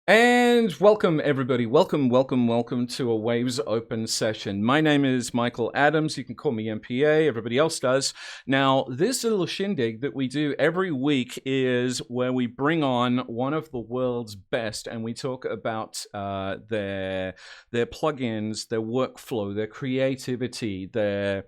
And welcome, everybody. Welcome to a Waves Open session. My name is Michael Adams. You can call me MPA. Everybody else does. Now, this little shindig that we do every week is where we bring on one of the world's best, and we talk about their plugins, their workflow, their creativity, their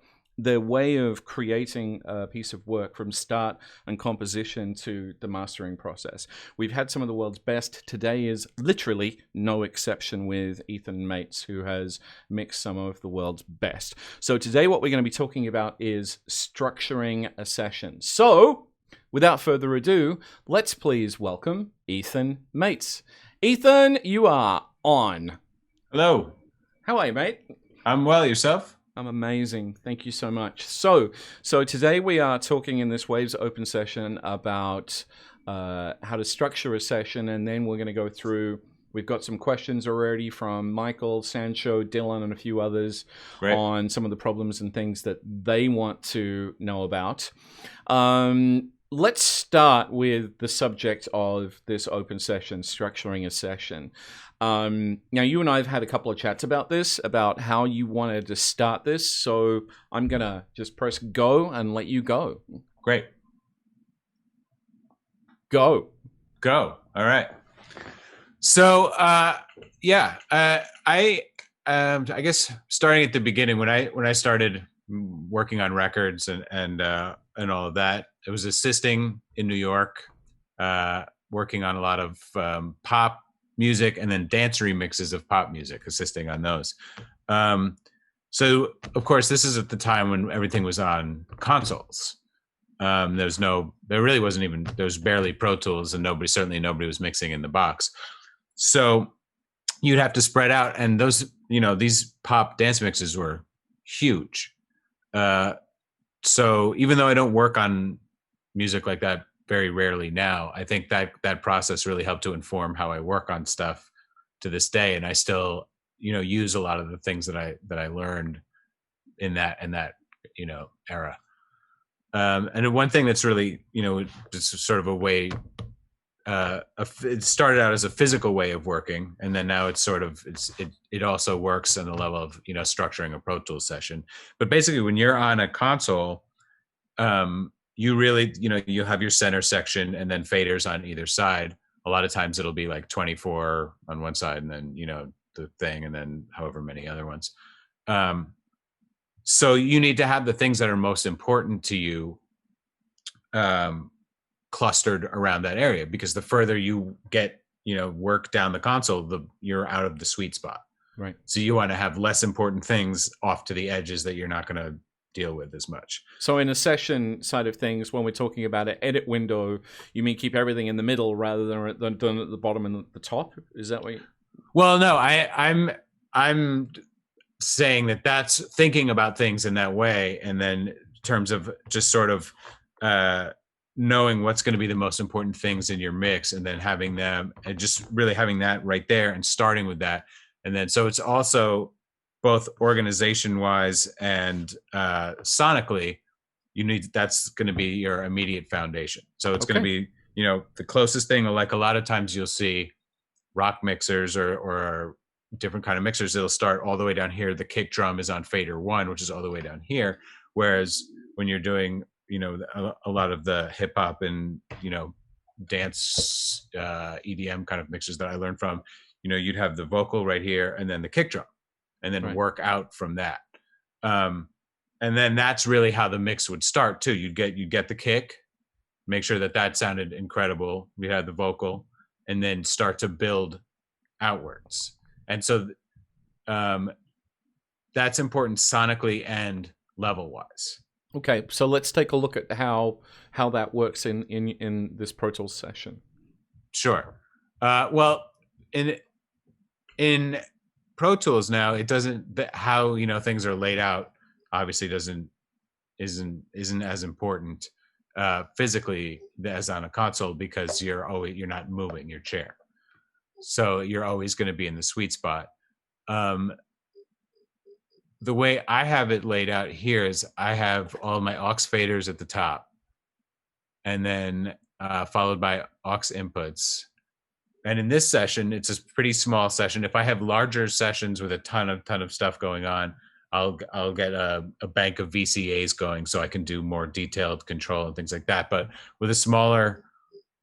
way of creating a piece of work from start and composition to the mastering process. We've had some of the world's best. Today is literally no exception with Ethan Mates, who has mixed some of the world's best. So today what we're going to be talking about is structuring a session. So without further ado, let's please welcome Ethan Mates. Ethan, you are on. Hello. How are you, mate? I'm well. Yourself? I'm amazing. Thank you so much. So today we are talking in this Waves Open session about how to structure a session, and then we're going to go through. We've got some questions already from Michael, Sancho, Dylan, and a few others on some of the problems and things that they want to know about. Let's start with the subject of this open session, structuring a session. Now, you and I have had a couple of chats about this, about how you wanted to start this. So I'm going to just press go and let you go. Great. Go. All right. So, I guess starting at the beginning, when I started working on records and all of that, I was assisting in New York, working on a lot of pop music and then dance remixes of pop music, assisting on those. So of course, this is at the time when everything was on consoles. There was barely Pro Tools, and nobody was mixing in the box. So you'd have to spread out, and these pop dance mixes were huge. So even though I don't work on music like that very rarely now, I think that process really helped to inform how I work on stuff to this day. And I still, use a lot of the things that I learned in that era. And one thing that's really, it's sort of a way, it started out as a physical way of working, and then now it also works on the level of, structuring a Pro Tools session. But basically, when you're on a console, you really, you have your center section and then faders on either side. A lot of times it'll be like 24 on one side and then, the thing, and then however many other ones. So you need to have the things that are most important to you clustered around that area, because the further you get, work down the console, you're out of the sweet spot. Right. So you want to have less important things off to the edges that you're not going to deal with as much. So in a session side of things, when we're talking about an edit window, you mean keep everything in the middle rather than at the bottom and the top? Is that what you... Well, no, I'm saying that's thinking about things in that way. And then in terms of just sort of knowing what's going to be the most important things in your mix, and then having them and just really having that right there and starting with that. And then, so it's also both organization wise and sonically, that's going to be your immediate foundation. So it's going to be, the closest thing. Like a lot of times you'll see rock mixers or different kind of mixers, it'll start all the way down here. The kick drum is on fader 1, which is all the way down here. Whereas when you're doing, a lot of the hip hop and, dance EDM kind of mixers that I learned from, you'd have the vocal right here and then the kick drum, and then work out from that. And then that's really how the mix would start too. You'd get the kick, make sure that sounded incredible. We had the vocal, and then start to build outwards. And so that's important sonically and level wise. Okay, so let's take a look at how that works in this Pro Tools session. Sure. Well, in Pro Tools now, it doesn't, how things are laid out obviously isn't as important physically as on a console, because you're not moving your chair, so you're always going to be in the sweet spot. The way I have it laid out here is I have all my aux faders at the top, and then followed by aux inputs. And in this session, it's a pretty small session. If I have larger sessions with a ton of stuff going on, I'll get a bank of VCAs going so I can do more detailed control and things like that. But with a smaller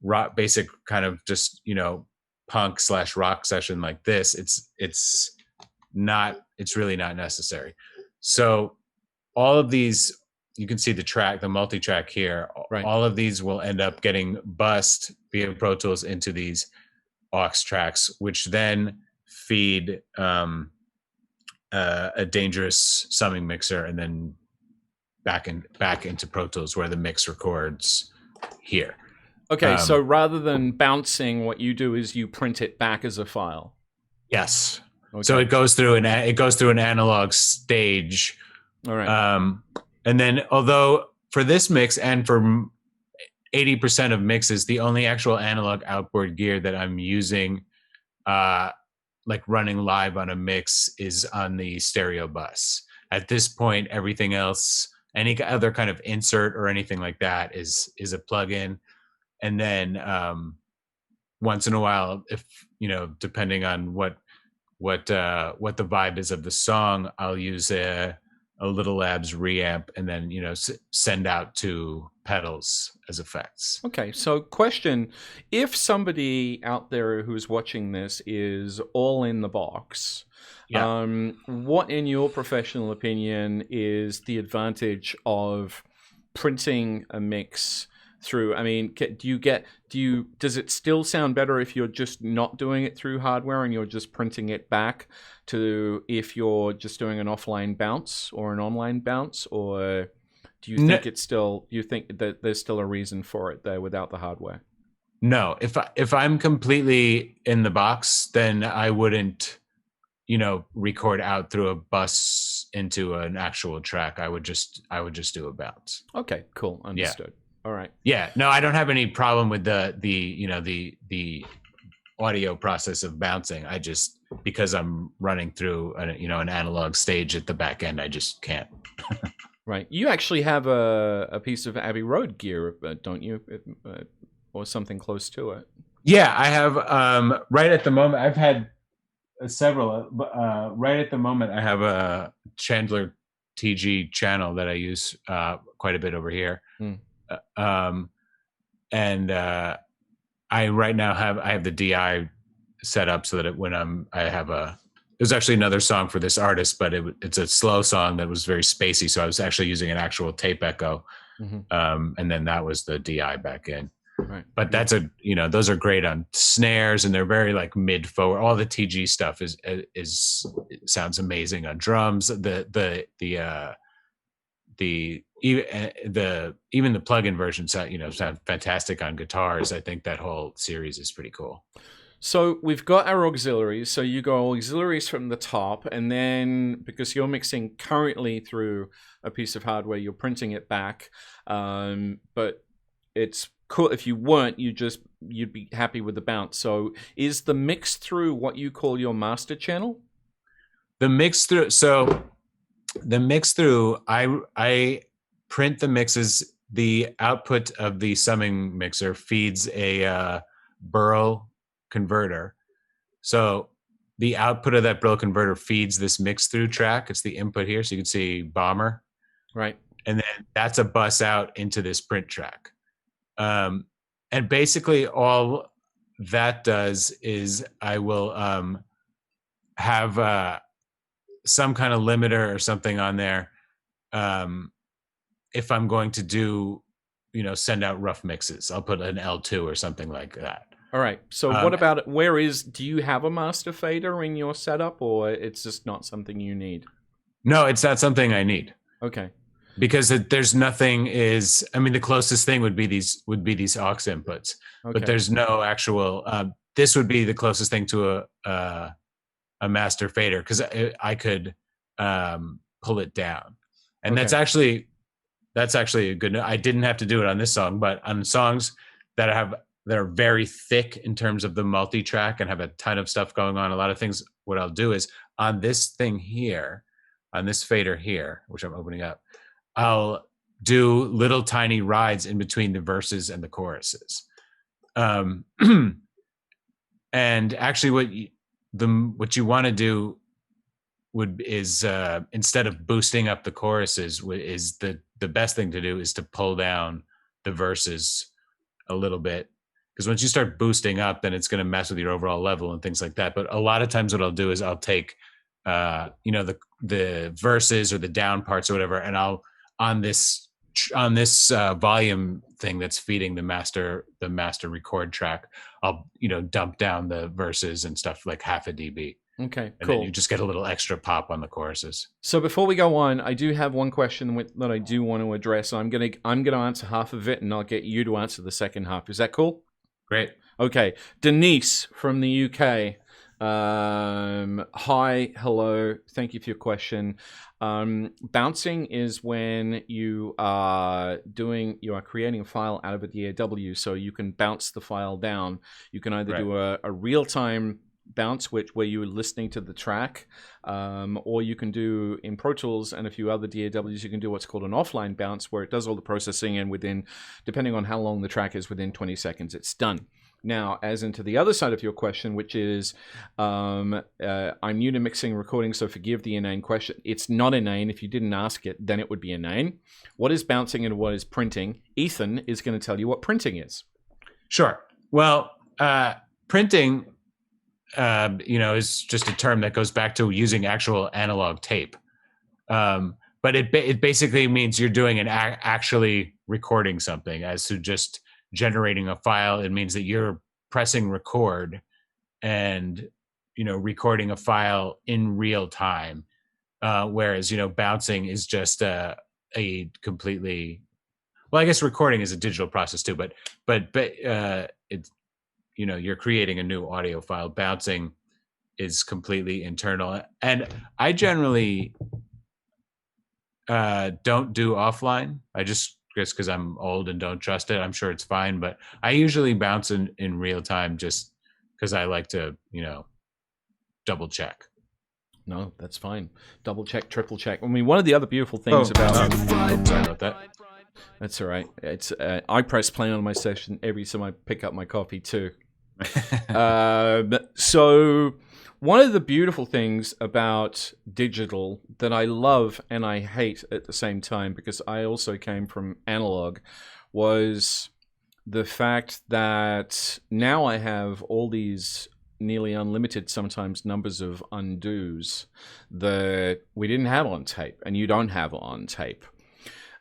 rock, basic kind of just punk / rock session like this, it's really not necessary. So all of these, you can see the multi-track here. Right. All of these will end up getting bussed via Pro Tools into these aux tracks, which then feed a dangerous summing mixer, and then back into Pro Tools where the mix records here. Okay, so rather than bouncing, what you do is you print it back as a file. Yes. Okay. So it goes through an analog stage. All right. And then, although for this mix and for 80% of mixes, the only actual analog outboard gear that I'm using, like running live on a mix, is on the stereo bus. At this point, everything else, any other kind of insert or anything like that, is a plug-in. And then once in a while, if depending on what the vibe is of the song, I'll use a Little Labs reamp, and then send out to pedals as effects. Okay, so question: if somebody out there who's watching this is all in the box, what, in your professional opinion, is the advantage of printing a mix through? I mean, does it still sound better if you're just not doing it through hardware and you're just printing it back to if you're just doing an offline bounce or an online bounce? Or do you think you think that there's still a reason for it there without the hardware? No, if I'm completely in the box, then I wouldn't record out through a bus into an actual track. I would just do a bounce. Okay, cool, understood. Yeah. All right. Yeah, no, I don't have any problem with the audio process of bouncing. I just, because I'm running through an analog stage at the back end, I just can't. Right. You actually have a piece of Abbey Road gear, don't you, or something close to it? Yeah, I have. Right at the moment, I've had several. Right at the moment, I have a Chandler TG channel that I use quite a bit over here. And I right now have the DI set up so that there's actually another song for this artist, but it's a slow song that was very spacey. So I was actually using an actual tape echo. And then that was the DI back in. Right. But that's those are great on snares, and they're very like mid forward. All the TG stuff sounds amazing on drums. Even the plug-in version sound fantastic on guitars. I think that whole series is pretty cool. So we've got our auxiliaries. So you go auxiliaries from the top, and then because you're mixing currently through a piece of hardware, you're printing it back. But it's cool if you weren't, you'd be happy with the bounce. So is the mix through what you call your master channel? The mix through, I print the mixes. The output of the summing mixer feeds a Burl converter. So the output of that Burl converter feeds this mix through track. It's the input here. So you can see Bomber. Right. And then that's a bus out into this print track. And basically all that does is I will have some kind of limiter or something on there if I'm going to do, send out rough mixes. I'll put an L2 or something like that. All right. So what about it? Do you have a master fader in your setup, or it's just not something you need? No, it's not something I need. Okay. Because there's nothing the closest thing would be these aux inputs, but there's no actual, this would be the closest thing to a master fader, because I could pull it down. And that's actually a good note. I didn't have to do it on this song, but on songs that are very thick in terms of the multi-track and have a ton of stuff going on, a lot of things, what I'll do is on this thing here, on this fader here, which I'm opening up, I'll do little tiny rides in between the verses and the choruses. Um, and actually, what you want to do is instead of boosting up the choruses, is the best thing to do is to pull down the verses a little bit, because once you start boosting up, then it's going to mess with your overall level and things like that. But a lot of times what I'll do is I'll take the verses or the down parts or whatever, and I'll on this volume thing that's feeding the master record track, I'll dump down the verses and stuff like half a dB. Okay, And cool. then you just get a little extra pop on the choruses. So before we go on, I do have one question that I do want to address. I'm gonna answer half of it, and I'll get you to answer the second half. Is that cool? Great. Okay, Denise from the UK. Hi, hello. Thank you for your question. Bouncing is when you are creating a file out of a DAW, so you can bounce the file down. You can either do a real-time bounce, where you're listening to the track, or you can do in Pro Tools and a few other DAWs, you can do what's called an offline bounce, where it does all the processing, and within, depending on how long the track is, within 20 seconds, it's done. Now, as into the other side of your question, which is, I'm new to mixing and recording, so forgive the inane question. It's not inane. If you didn't ask it, then it would be inane. What is bouncing and what is printing? Ethan is going to tell you what printing is. Sure. Well, printing, is just a term that goes back to using actual analog tape. But it basically means you're doing actually recording something, as to just generating a file. It means that you're pressing record and recording a file in real time, whereas bouncing is just a completely, well, I guess recording is a digital process too, but it's you're creating a new audio file. Bouncing is completely internal, and I generally don't do offline. I just because I'm old and don't trust it. I'm sure it's fine, but I usually bounce in real time, just because I like to, double check. No, that's fine. Double check, triple check. I mean, one of the other beautiful things about... sorry about that. That's all right. It's I press play on my session every time I pick up my coffee too. So one of the beautiful things about digital that I love and I hate at the same time, because I also came from analog, was the fact that now I have all these nearly unlimited, sometimes, numbers of undos that we didn't have on tape, and you don't have on tape.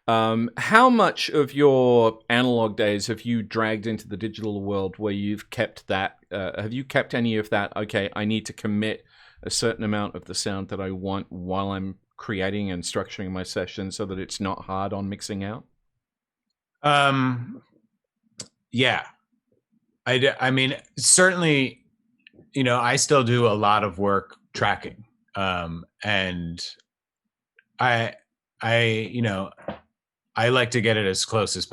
How much of your analog days have you dragged into the digital world where you've kept that? Have you kept any of that? Okay, I need to commit a certain amount of the sound that I want while I'm creating and structuring my session, so that it's not hard on mixing out? Yeah. I mean, certainly, I still do a lot of work tracking. And I like to get it as close as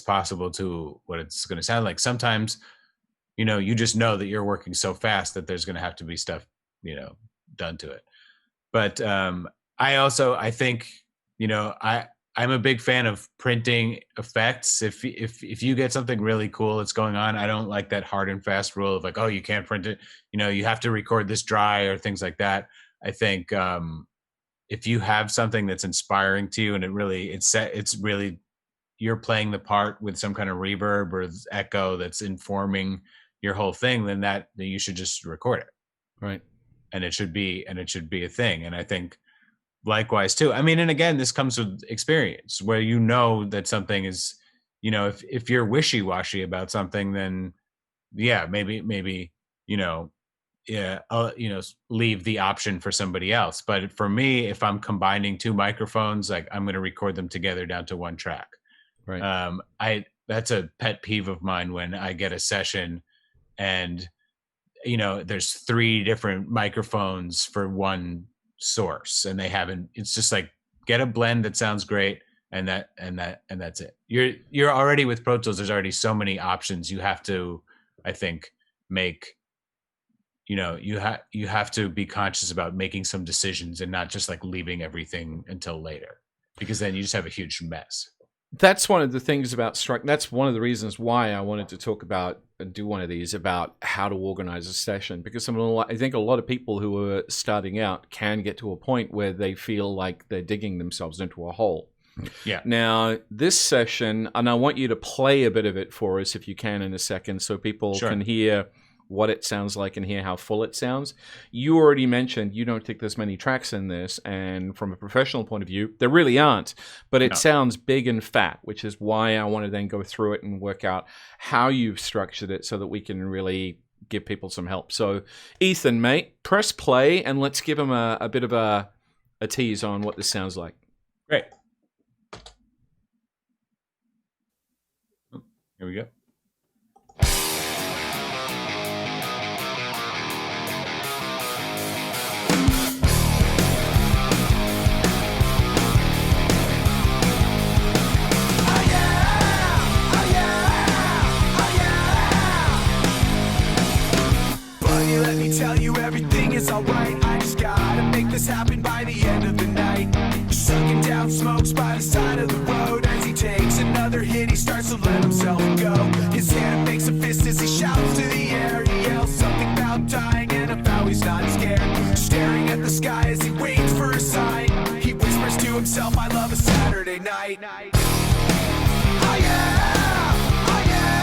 possible to what it's going to sound like. Sometimes, you just know that you're working so fast that there's going to have to be stuff, done to it. But I think, I'm a big fan of printing effects. If you get something really cool that's going on, I don't like that hard and fast rule of like, oh, you can't print it. You have to record this dry or things like that. I think if you have something that's inspiring to you and it's really you're playing the part with some kind of reverb or echo that's informing your whole thing, then you should just record it. Right. And it should be a thing. And I think likewise too. I mean, and again, this comes with experience, where that something is, if you're wishy-washy about something, then yeah, maybe leave the option for somebody else. But for me, if I'm combining two microphones, like, I'm going to record them together down to one track. Right. That's a pet peeve of mine, when I get a session and there's 3 different microphones for one source, and it's just like, get a blend that sounds great, and that's it. You're already with Pro Tools, there's already so many options. You have to, I think, make, you have to be conscious about making some decisions and not just like leaving everything until later, because then you just have a huge mess. That's one of the things about Strike. That's one of the reasons why I wanted to talk about and do one of these about how to organize a session, because I think a lot of people who are starting out can get to a point where they feel like they're digging themselves into a hole. Yeah. Now, this session, and I want you to play a bit of it for us if you can in a second, so people Sure. can hear what it sounds like and hear how full it sounds. You already mentioned you don't think there's many tracks in this, and from a professional point of view, there really aren't, but it sounds big and fat, which is why I want to then go through it and work out how you've structured it so that we can really give people some help. So, Ethan, mate, press play and let's give them a bit of a tease on what this sounds like. Great. Here we go. Let me tell you, everything is alright. I just gotta make this happen by the end of the night. Sucking down smokes by the side of the road. As he takes another hit, he starts to let himself go. His hand makes a fist as he shouts to the air. He yells something about dying and about how he's not scared. Staring at the sky as he waits for a sign. He whispers to himself, I love a Saturday night. Oh yeah, oh yeah.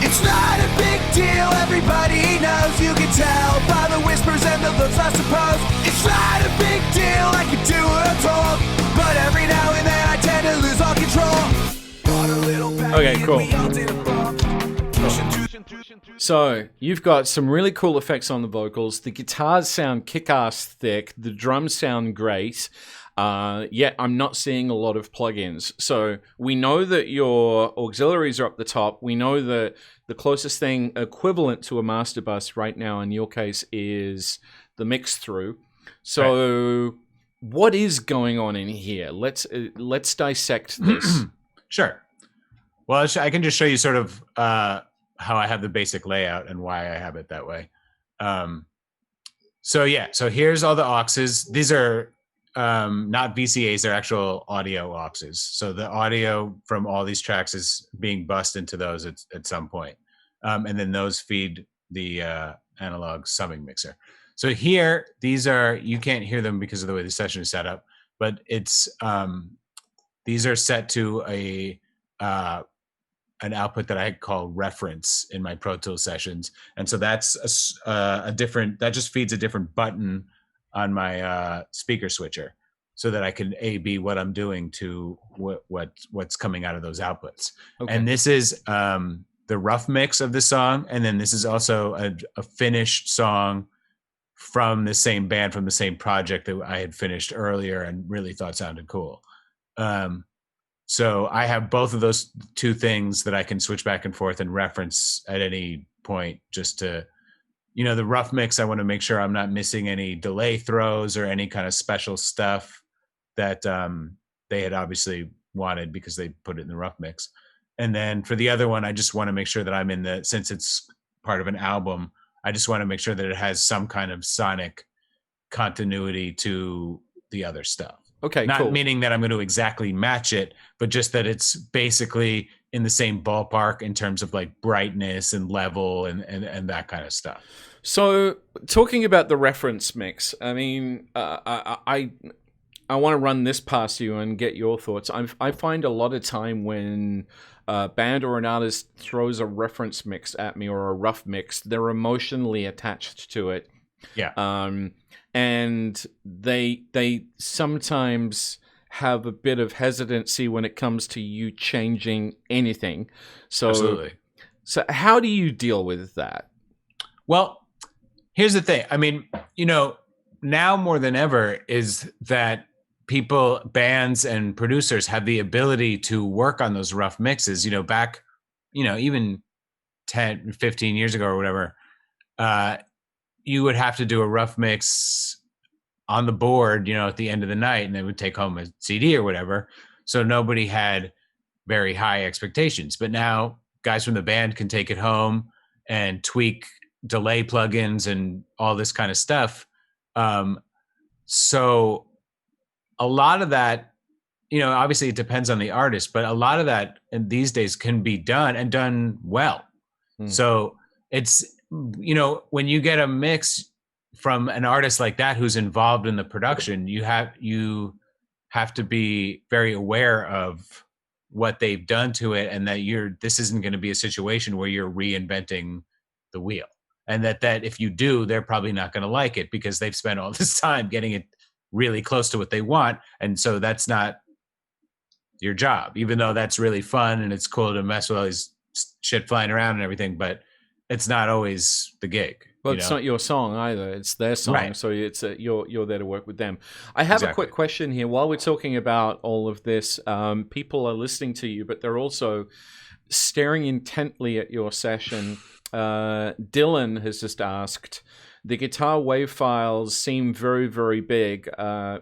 It's not a big deal, everybody knows. You can tell by the whispers and the looks, I suppose. It's not a big deal, I can do what I'm told. But every now and then I tend to lose all control. Okay, cool. So you've got some really cool effects on the vocals. The guitars sound kick-ass thick. The drums sound great. Yet I'm not seeing a lot of plugins. So we know that your auxiliaries are up the top. We know that the closest thing equivalent to a master bus right now in your case is the mix through. So what is going on in here? Let's dissect this. Sure. Well, I can just show you sort of how I have the basic layout and why I have it that way. So here's all the auxes. These are not VCAs, they're actual audio auxes. So the audio from all these tracks is being bussed into those at some point. And then those feed the analog summing mixer. So here, these are, you can't hear them because of the way the session is set up, but it's these are set to an output that I call reference in my Pro Tools sessions. And so that's a different, that just feeds a different button on my speaker switcher so that I can A/B what I'm doing to what's coming out of those outputs. Okay. And this is the rough mix of the song. And then this is also a finished song from the same band, from the same project that I had finished earlier and really thought sounded cool. So I have both of those two things that I can switch back and forth and reference at any point just to, you know, the rough mix, I want to make sure I'm not missing any delay throws or any kind of special stuff that they had obviously wanted because they put it in the rough mix. And then for the other one, I just want to make sure that I'm in the, since it's part of an album, I just want to make sure that it has some kind of sonic continuity to the other stuff. Okay, not cool. Meaning that I'm going to exactly match it, but just that it's basically in the same ballpark in terms of like brightness and level and that kind of stuff. So talking about the reference mix, I mean, I want to run this past you and get your thoughts. I find a lot of time when a band or an artist throws a reference mix at me or a rough mix, they're emotionally attached to it. Yeah. And they sometimes have a bit of hesitancy when it comes to you changing anything. So, absolutely. So how do you deal with that? Well, here's the thing. I mean, you know, now more than ever is that people, bands and producers have the ability to work on those rough mixes, you know, back, you know, even 10, 15 years ago or whatever, you would have to do a rough mix on the board, you know, at the end of the night, and they would take home a CD or whatever. So nobody had very high expectations. But now guys from the band can take it home and tweak delay plugins and all this kind of stuff. So a lot of that obviously it depends on the artist, but a lot of that in these days can be done and done well. So it's, when you get a mix from an artist like that who's involved in the production, you have to be very aware of what they've done to it, and that this isn't going to be a situation where you're reinventing the wheel, and that if you do, they're probably not going to like it because they've spent all this time getting it really close to what they want. And so that's not your job, even though that's really fun and it's cool to mess with all these shit flying around and everything, but it's not always the gig. Well, it's not your song either. It's their song, right. So it's you're there to work with them. I have a quick question here. While we're talking about all of this, people are listening to you, but they're also staring intently at your session. Dylan has just asked, the guitar wave files seem very, very big.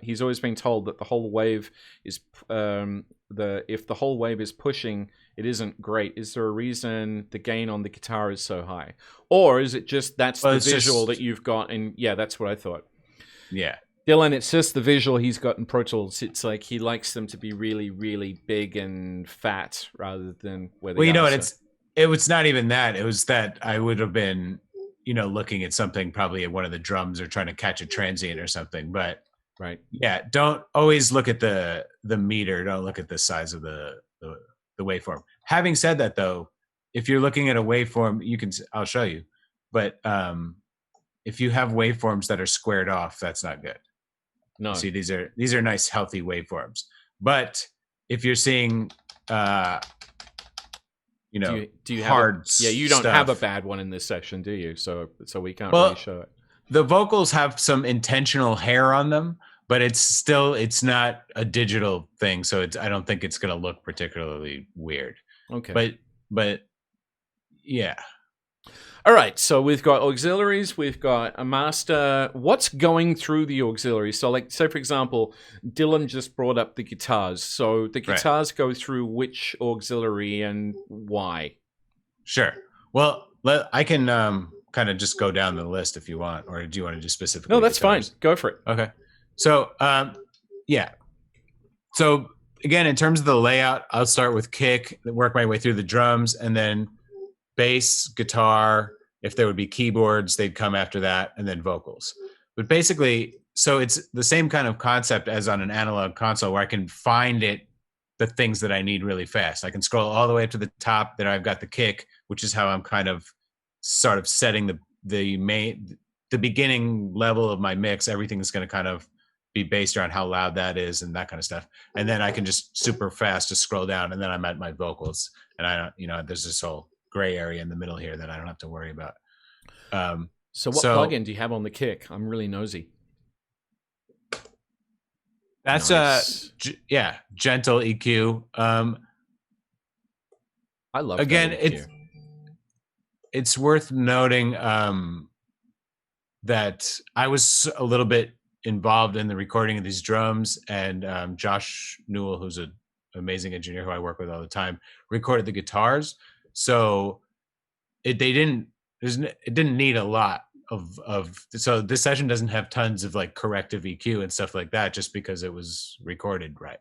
He's always been told that the whole wave is if the whole wave is pushing, it isn't great. Is there a reason the gain on the guitar is so high? Or is it just the visual that you've got? And yeah, that's what I thought. Yeah. Dylan, it's just the visual he's got in Pro Tools. It's like he likes them to be really, really big and fat rather than where they are. It was not even that. It was that I would have been, looking at something probably at one of the drums or trying to catch a transient or something. But right. Yeah, don't always look at the meter. Don't look at the size of the waveform. Having said that, though, if you're looking at a waveform, I'll show you. But if you have waveforms that are squared off, that's not good. No. See, these are nice, healthy waveforms. But if you're seeing, do you hard you don't have a bad one in this section, do you? So we can't really show it. The vocals have some intentional hair on them, but it's not a digital thing, so I don't think it's going to look particularly weird. Okay. But yeah. All right, so we've got auxiliaries, we've got a master. What's going through the auxiliaries? So, like, say, for example, Dylan just brought up the guitars. So the guitars go through which auxiliary and why? Sure. Well, I can kind of just go down the list if you want, or do you want to do specifically? No, that's guitars? Fine. Go for it. Okay. So, yeah. So, again, in terms of the layout, I'll start with kick, work my way through the drums, and then bass, guitar. If there would be keyboards, they'd come after that, and then vocals. But basically, so it's the same kind of concept as on an analog console where I can find the things that I need really fast. I can scroll all the way up to the top. Then I've got the kick, which is how I'm kind of sort of setting the beginning level of my mix. Everything is going to kind of be based around how loud that is and that kind of stuff. And then I can just super fast just scroll down, and then I'm at my vocals. And I don't, there's this whole gray area in the middle here that I don't have to worry about. So what plugin do you have on the kick? I'm really nosy. That's nice. Gentle EQ. I love again it's worth noting that I was a little bit involved in the recording of these drums, and Josh Newell, who's an amazing engineer who I work with all the time, recorded the guitars. So it didn't need a lot of so this session doesn't have tons of like corrective EQ and stuff like that, just because it was recorded right.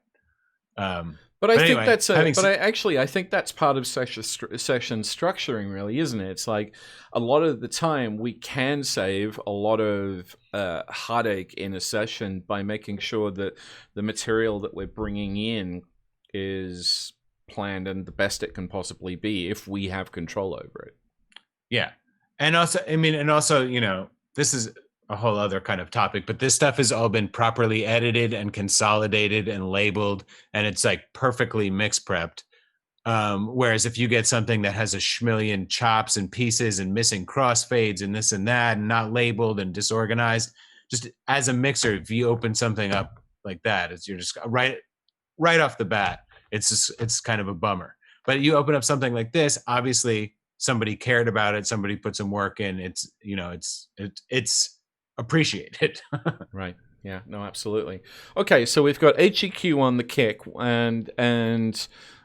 But I think I think that's part of session structuring, really, isn't it? It's like a lot of the time we can save a lot of heartache in a session by making sure that the material that we're bringing in is planned and the best it can possibly be if we have control over it. Yeah. And also, this is a whole other kind of topic, but this stuff has all been properly edited and consolidated and labeled, and it's like perfectly mix prepped. Whereas if you get something that has a schmillion chops and pieces and missing crossfades and this and that and not labeled and disorganized, just as a mixer, if you open something up like that, you're just right off the bat, it's kind of a bummer. But you open up something like this, obviously somebody cared about it, somebody put some work in. It's appreciated. Right. Yeah. No, absolutely. Okay, so we've got HEQ on the kick, and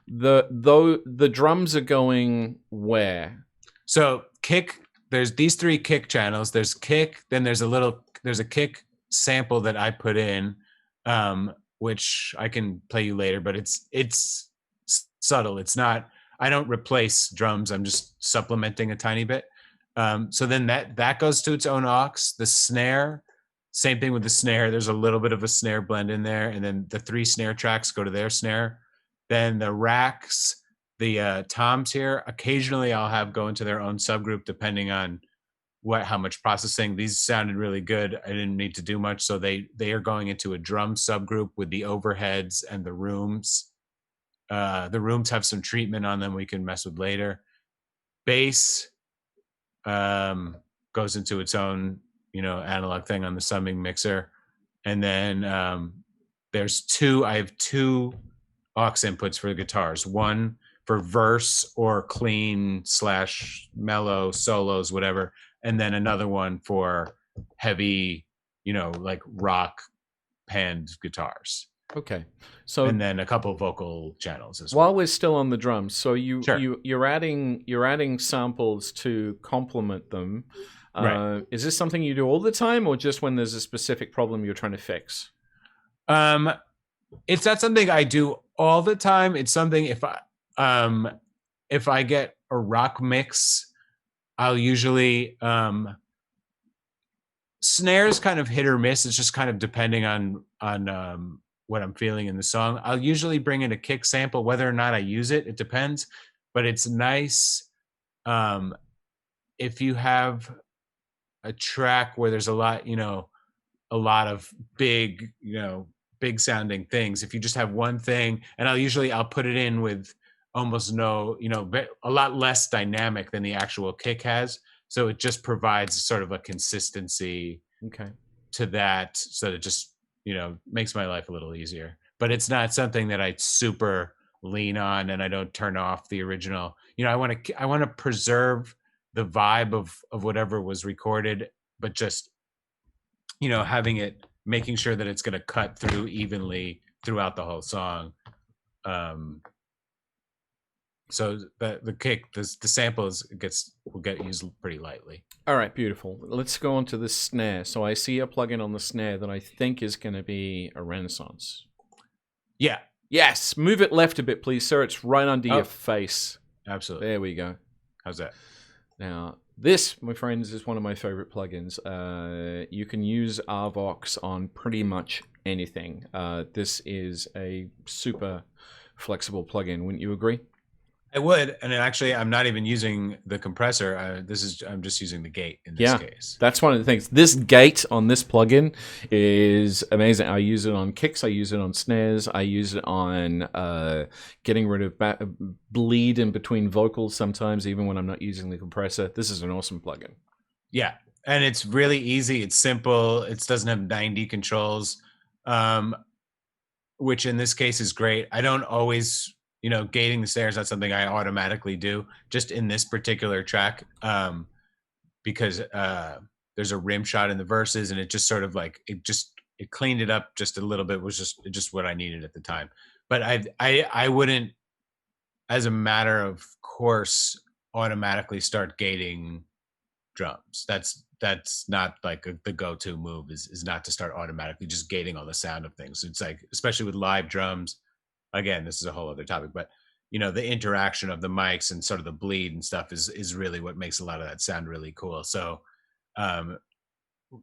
the drums are going where? So kick. There's these three kick channels. There's kick. Then there's a kick sample that I put in, which I can play you later, but it's subtle. It's not. I don't replace drums. I'm just supplementing a tiny bit. So then that goes to its own aux. The snare, same thing with the snare. There's a little bit of a snare blend in there, and then the 3 snare tracks go to their snare. Then the racks, the toms here, occasionally I'll have go into their own subgroup depending on how much processing. These sounded really good. I didn't need to do much, so they are going into a drum subgroup with the overheads and the rooms. The rooms have some treatment on them we can mess with later. Bass goes into its own, analog thing on the summing mixer. And then I have 2 aux inputs for the guitars. One for verse or clean / mellow solos, whatever. And then another one for heavy, like rock panned guitars. Okay. So and then a couple vocal channels as well. While we're still on the drums, so Sure. you're adding samples to complement them. Right. Is this something you do all the time, or just when there's a specific problem you're trying to fix? It's not something I do all the time. It's something if I get a rock mix, I'll usually snares kind of hit or miss. It's just kind of depending on what I'm feeling in the song. I'll usually bring in a kick sample, whether or not I use it. It depends, but it's nice if you have a track where there's a lot of big sounding things. If you just have one thing, and I'll put it in with almost no, a lot less dynamic than the actual kick has. So it just provides sort of a consistency to that. So it just, makes my life a little easier. But it's not something that I super lean on, and I don't turn off the original. I want to preserve the vibe of whatever was recorded, but just, making sure that it's going to cut through evenly throughout the whole song. So the kick, the samples will get used pretty lightly. All right, beautiful. Let's go on to the snare. So I see a plugin on the snare that I think is going to be a Renaissance. Yeah. Yes. Move it left a bit, please, sir. It's right under your face. Absolutely. There we go. How's that? Now, this, my friends, is one of my favorite plugins. You can use Arvox on pretty much anything. This is a super flexible plugin. Wouldn't you agree? I would, and actually, I'm not even using the compressor. I'm just using the gate in this case. That's one of the things. This gate on this plugin is amazing. I use it on kicks. I use it on snares. I use it on getting rid of bleed in between vocals sometimes, even when I'm not using the compressor. This is an awesome plugin. Yeah, and it's really easy. It's simple. It doesn't have 90 controls, which in this case is great. I don't always... gating the snare is not something I automatically do, just in this particular track, because there's a rim shot in the verses, and it just sort of like it cleaned it up just a little bit. Was just what I needed at the time. But I wouldn't, as a matter of course, automatically start gating drums. That's not like the go-to move. Is not to start automatically just gating all the sound of things. It's like, especially with live drums. Again, this is a whole other topic, but the interaction of the mics and sort of the bleed and stuff is really what makes a lot of that sound really cool. So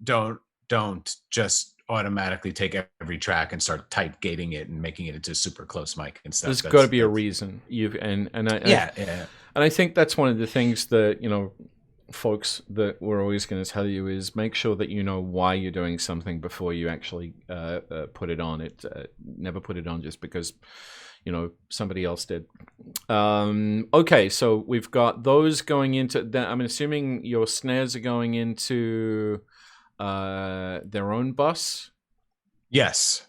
don't just automatically take every track and start tight gating it and making it into a super close mic and stuff. There's got to be a reason. I think that's one of the things that folks that we're always going to tell you is make sure that you know why you're doing something before you actually put it on. Never put it on just because somebody else did. Okay, so we've got those going into. I'm assuming your snares are going into their own bus. Yes,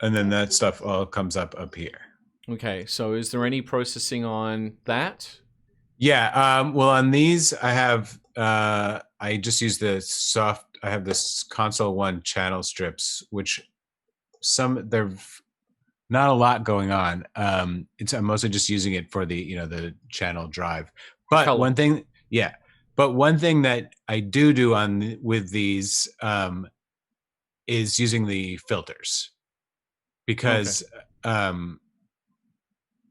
and then that stuff all comes up here. Okay, so is there any processing on that? Yeah, well, on these, I have I just use I have this Console 1 channel strips, which they're not a lot going on. I'm mostly just using it for the channel drive. But one thing that I do with these is using the filters. because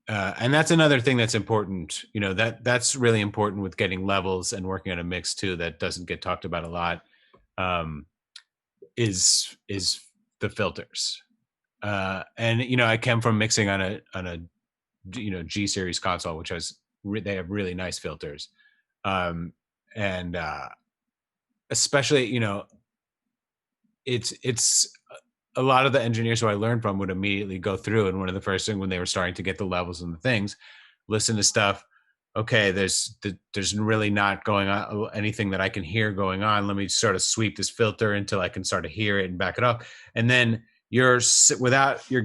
and that's another thing that's important, that's really important with getting levels and working on a mix too, that doesn't get talked about a lot, is the filters. And I came from mixing on a G series console, which has they have really nice filters, and especially it's a lot of the engineers who I learned from would immediately go through, and one of the first things when they were starting to get the levels and the things, listen to stuff. Okay, there's really not going on anything that I can hear going on. Let me sort of sweep this filter until I can start to hear it and back it up. And then you're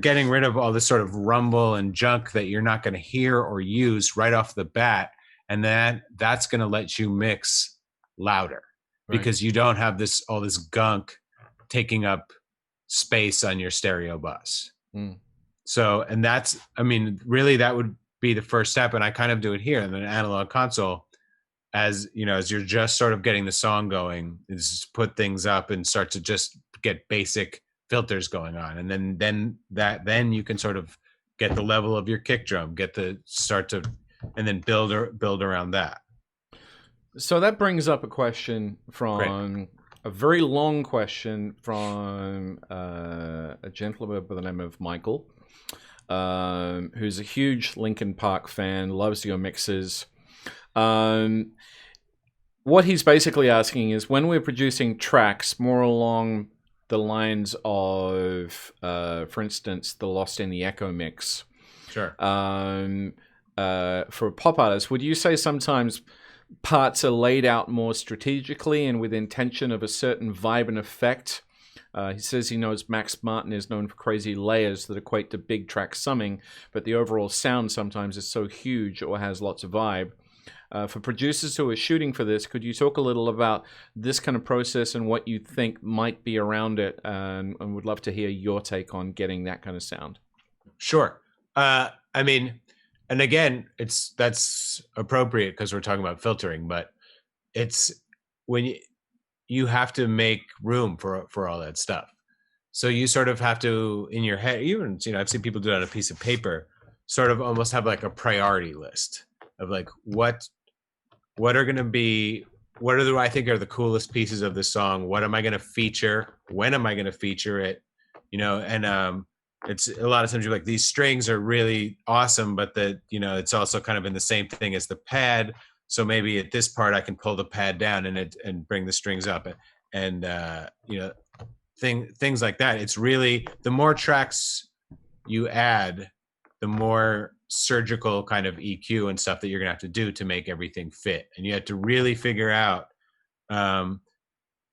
getting rid of all this sort of rumble and junk that you're not going to hear or use right off the bat. And that's going to let you mix louder, because you don't have all this gunk taking up space on your stereo bus. So, and really that would be the first step. And I kind of do it here in an analog console, as you're just sort of getting the song going, is put things up and start to just get basic filters going on. And then you can sort of get the level of your kick drum, and then build around that. So that brings up a question from a very long question from a gentleman by the name of Michael, who's a huge Linkin Park fan, loves your mixes. What he's basically asking is, when we're producing tracks more along the lines of, for instance, the Lost in the Echo mix, sure, for a pop artist, would you say sometimes parts are laid out more strategically and with intention of a certain vibe and effect? He says he knows Max Martin is known for crazy layers that equate to big track summing, but the overall sound sometimes is so huge or has lots of vibe. For producers who are shooting for this, could you talk a little about this kind of process and what you think might be around it? And would love to hear your take on getting that kind of sound. Sure. And again, that's appropriate because we're talking about filtering, but it's when you have to make room for all that stuff. So you sort of have to, in your head, even, I've seen people do it on a piece of paper, sort of almost have like a priority list of like, what are going to be, I think are the coolest pieces of the song? What am I going to feature? When am I going to feature it? And it's a lot of times you're like, these strings are really awesome, but it's also kind of in the same thing as the pad. So maybe at this part I can pull the pad down and bring the strings up, and things like that. It's really, the more tracks you add, the more surgical kind of EQ and stuff that you're gonna have to do to make everything fit. And you have to really figure out, in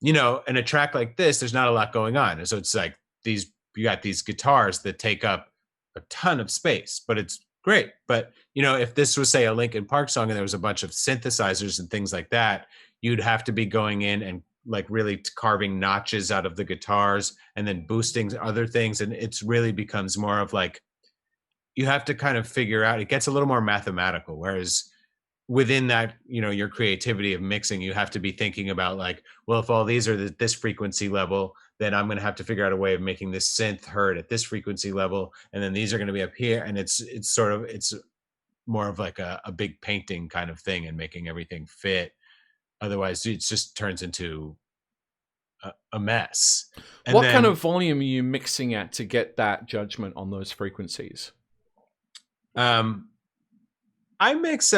a track like this, there's not a lot going on. And so it's like you got these guitars that take up a ton of space, but it's great. But, if this was, say, a Linkin Park song and there was a bunch of synthesizers and things like that, you'd have to be going in and like really carving notches out of the guitars and then boosting other things. And it's really becomes more of like, you have to kind of figure out, it gets a little more mathematical. Whereas within that, your creativity of mixing, you have to be thinking about like, well, if all these are this frequency level, then I'm going to have to figure out a way of making this synth heard at this frequency level. And then these are going to be up here. And it's more of like a big painting kind of thing and making everything fit. Otherwise it just turns into a mess. And what kind of volume are you mixing at to get that judgment on those frequencies? I mix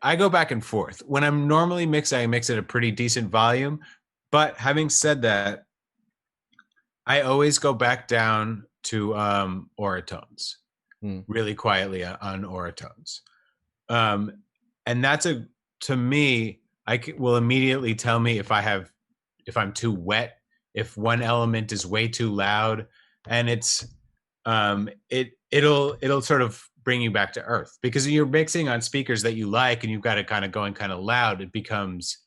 I go back and forth. When I'm normally mixing, I mix at a pretty decent volume. But having said that, I always go back down to oratones, really quietly on oratones. And that's to me, will immediately tell me if I'm too wet, if one element is way too loud, and it'll sort of bring you back to earth, because you're mixing on speakers that you like and you've got it kind of going kind of loud. It becomes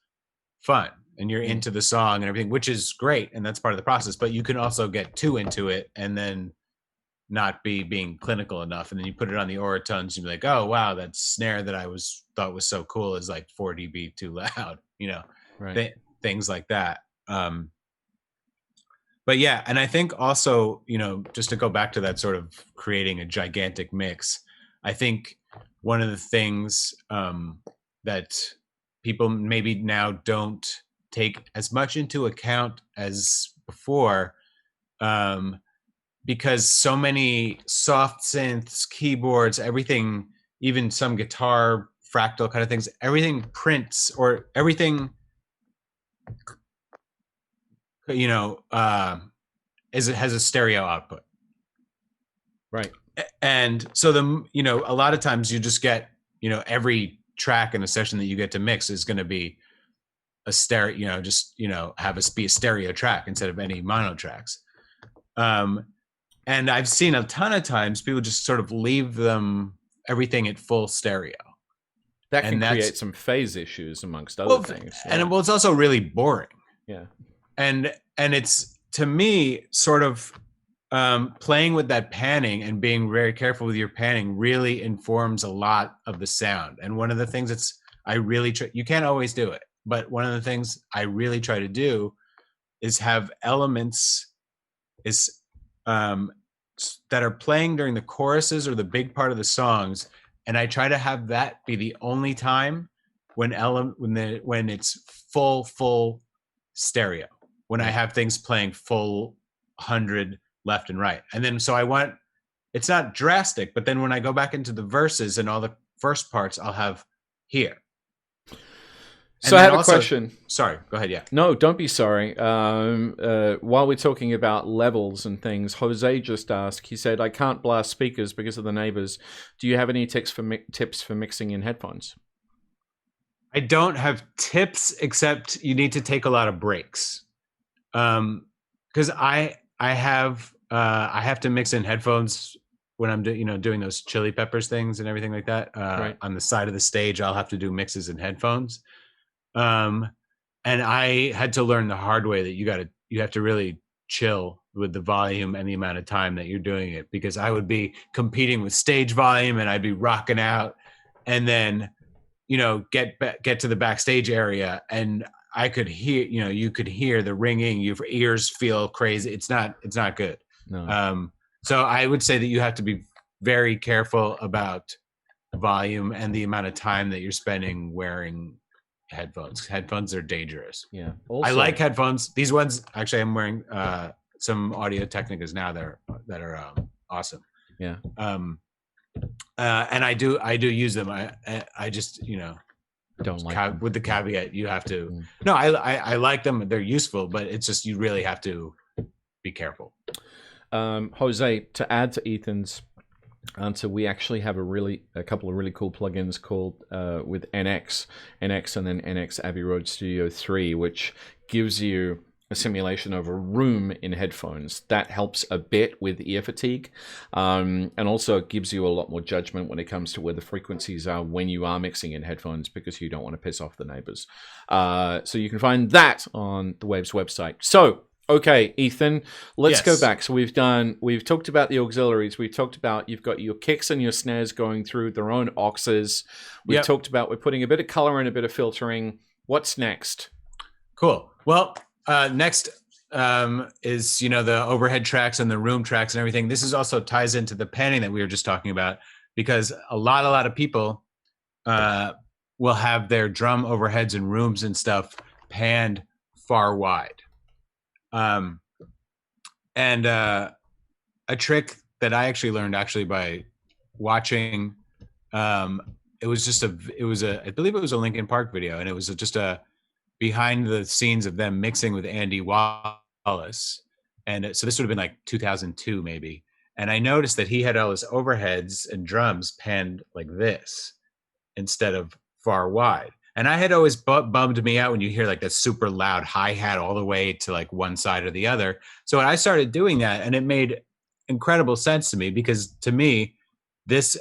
fun and you're into the song and everything, which is great. And that's part of the process, but you can also get too into it and then not being clinical enough. And then you put it on the oratones and be like, oh, wow, that snare that I thought was so cool is like 4 dB too loud, right. Things like that. But yeah, and I think also, just to go back to that sort of creating a gigantic mix, I think one of the things that people maybe now don't take as much into account as before, because so many soft synths, keyboards, everything, even some guitar fractal kind of things, everything prints, or everything, it has a stereo output. Right. And so a lot of times you just get, every track in a session that you get to mix is going to be a stereo, be a stereo track instead of any mono tracks. And I've seen a ton of times people just sort of leave everything at full stereo. That can create some phase issues amongst other things. Yeah. And it's also really boring. Yeah. And it's, to me, sort of playing with that panning and being very careful with your panning really informs a lot of the sound. And one of the things I really try, you can't always do it, but one of the things I really try to do is have elements that are playing during the choruses or the big part of the songs, and I try to have that be the only time when it's full stereo, when I have things playing full 100 left and right. And then it's not drastic, but then when I go back into the verses and all the first parts, I'll have here. So I have a question. Sorry, go ahead. Yeah. No, don't be sorry. While we're talking about levels and things, Jose just asked. He said, "I can't blast speakers because of the neighbors. Do you have any tips for mixing in headphones?" I don't have tips, except you need to take a lot of breaks. Because I have to mix in headphones when I'm doing those Chili Peppers things and everything like that. Right. On the side of the stage, I'll have to do mixes in headphones. And I had to learn the hard way that you have to really chill with the volume and the amount of time that you're doing it, because I would be competing with stage volume and I'd be rocking out, and then, get to the backstage area and I could hear, you could hear the ringing, your ears feel crazy. It's not good. No. So I would say that you have to be very careful about volume and the amount of time that you're spending wearing headphones. Headphones are dangerous. Yeah. Also, I like headphones. These ones, actually, I'm wearing some Audio Technicas now that are awesome. Yeah. And I do use them. I just don't like them. With the caveat, you have to. No, I like them. They're useful, but it's just you really have to be careful. Jose, to add to Ethan's answer, we actually have a couple of really cool plugins called with NX, and then NX Abbey Road Studio 3, which gives you a simulation of a room in headphones. That helps a bit with ear fatigue, and also it gives you a lot more judgment when it comes to where the frequencies are when you are mixing in headphones, because you don't want to piss off the neighbors. So you can find that on the Waves website. So, okay, Ethan, let's go back. So we've talked about the auxiliaries. We've talked about you've got your kicks and your snares going through their own auxes. We've talked about we're putting a bit of color and a bit of filtering. What's next? Cool. Well, next is, the overhead tracks and the room tracks and everything. This is also ties into the panning that we were just talking about, because a lot of people will have their drum overheads and rooms and stuff panned far wide. And a trick that I actually learned by watching, I believe it was a Linkin Park video, and it was just a behind the scenes of them mixing with Andy Wallace. And so this would have been like 2002 maybe. And I noticed that he had all his overheads and drums panned like this instead of far wide. And I had always bummed me out when you hear like that super loud hi-hat all the way to like one side or the other. So I started doing that, and it made incredible sense to me, because to me, this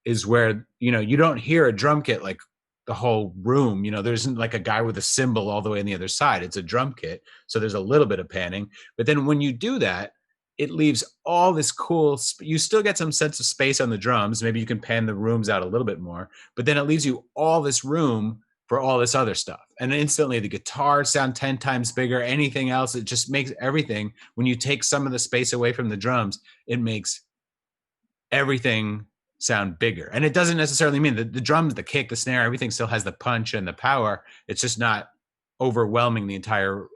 is where, you don't hear a drum kit like the whole room. There isn't like a guy with a cymbal all the way on the other side. It's a drum kit. So there's a little bit of panning. But then when you do that, it leaves all this cool, you still get some sense of space on the drums. Maybe you can pan the rooms out a little bit more, but then it leaves you all this room for all this other stuff. And instantly the guitars sound 10 times bigger, anything else. It just makes everything, when you take some of the space away from the drums, it makes everything sound bigger. And it doesn't necessarily mean that the drums, the kick, the snare, everything still has the punch and the power. It's just not overwhelming the entire,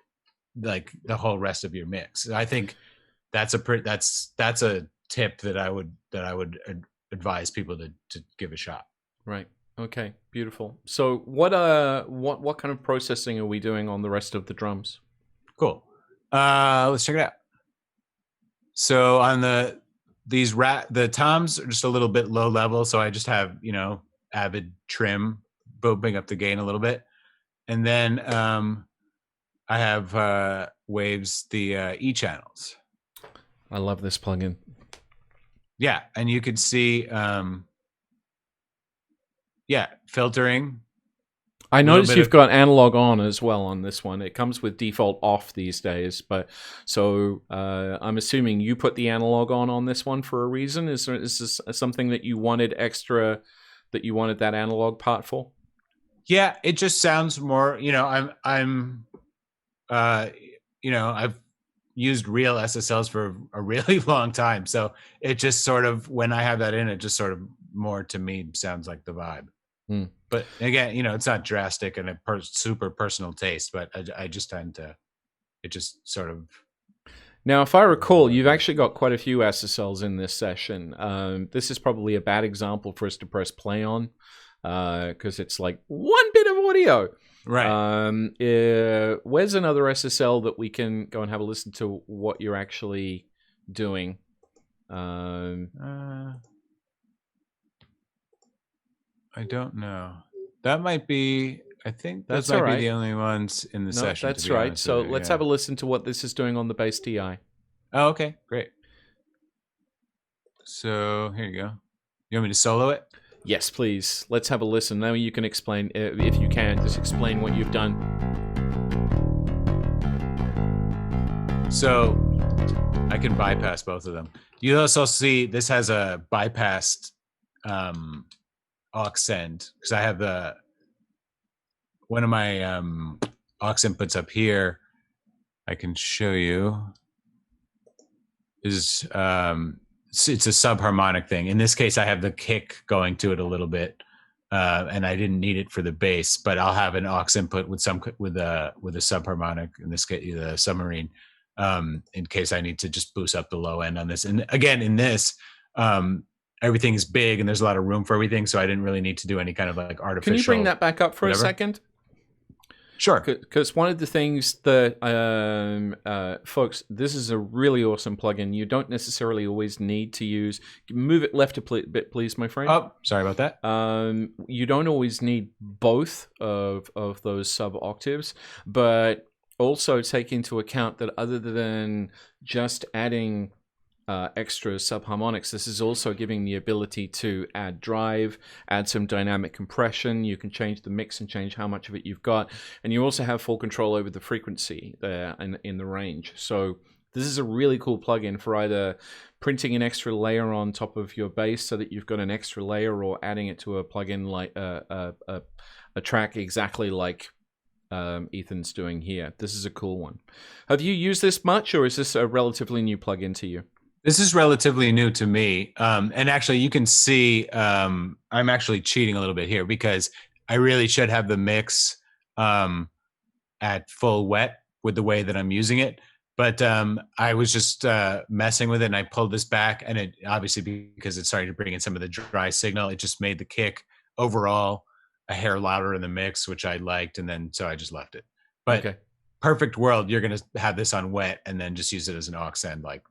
like the whole rest of your mix. I think that's a tip that I would advise people to give a shot. Right. Okay. Beautiful. So what kind of processing are we doing on the rest of the drums? Cool. Let's check it out. So on the toms are just a little bit low level, so I just have, Avid trim, bumping up the gain a little bit, and then I have Waves, the E channels. I love this plugin. Yeah, and you could see, filtering. I noticed you've got analog on as well on this one. It comes with default off these days, but so I'm assuming you put the analog on this one for a reason. Is this something that you wanted extra, that you wanted that analog part for? Yeah, it just sounds more. I've used real SSLs for a really long time, so it just sort of, when I have that in, it just sort of more to me sounds like the vibe. But again, it's not drastic and a super personal taste, but I just tend to, it just sort of. Now, if I recall, you've actually got quite a few SSLs in this session. This is probably a bad example for us to press play on, because it's like one bit of audio. Right. Where's another SSL that we can go and have a listen to what you're actually doing? I don't know. That might be. I think That's those might right. be the only ones in the session. That's right. So let's have a listen to what this is doing on the bass TI. Oh, okay, great. So here you go. You want me to solo it? Yes, please. Let's have a listen. Now you can explain, if you can, just explain what you've done. So I can bypass both of them. You also see this has a bypassed aux send, because I have one of my aux inputs up here. I can show you is it's a subharmonic thing. In this case, I have the kick going to it a little bit, and I didn't need it for the bass. But I'll have an aux input with a subharmonic. In this case, the submarine, in case I need to just boost up the low end on this. And again, in this, everything is big and there's a lot of room for everything, so I didn't really need to do any kind of like artificial. Can you bring that back up for a second? Sure. Because one of the things that, folks, this is a really awesome plugin. You don't necessarily always need to use. Move it left a bit, please, my friend. Oh, sorry about that. You don't always need both of those sub octaves, but also take into account that other than just adding extra subharmonics, this is also giving the ability to add drive, add some dynamic compression. You can change the mix and change how much of it you've got, and you also have full control over the frequency there in the range. So this is a really cool plugin for either printing an extra layer on top of your bass so that you've got an extra layer, or adding it to a plugin like a track exactly like Ethan's doing here. This is a cool one. Have you used this much, or is this a relatively new plugin to you? This is relatively new to me. And actually, you can see I'm actually cheating a little bit here, because I really should have the mix at full wet with the way that I'm using it. But I was just messing with it, and I pulled this back, and it obviously, because it's starting to bring in some of the dry signal, it just made the kick overall a hair louder in the mix, which I liked, and then so I just left it. But okay. Perfect world, you're going to have this on wet and then just use it as an aux send like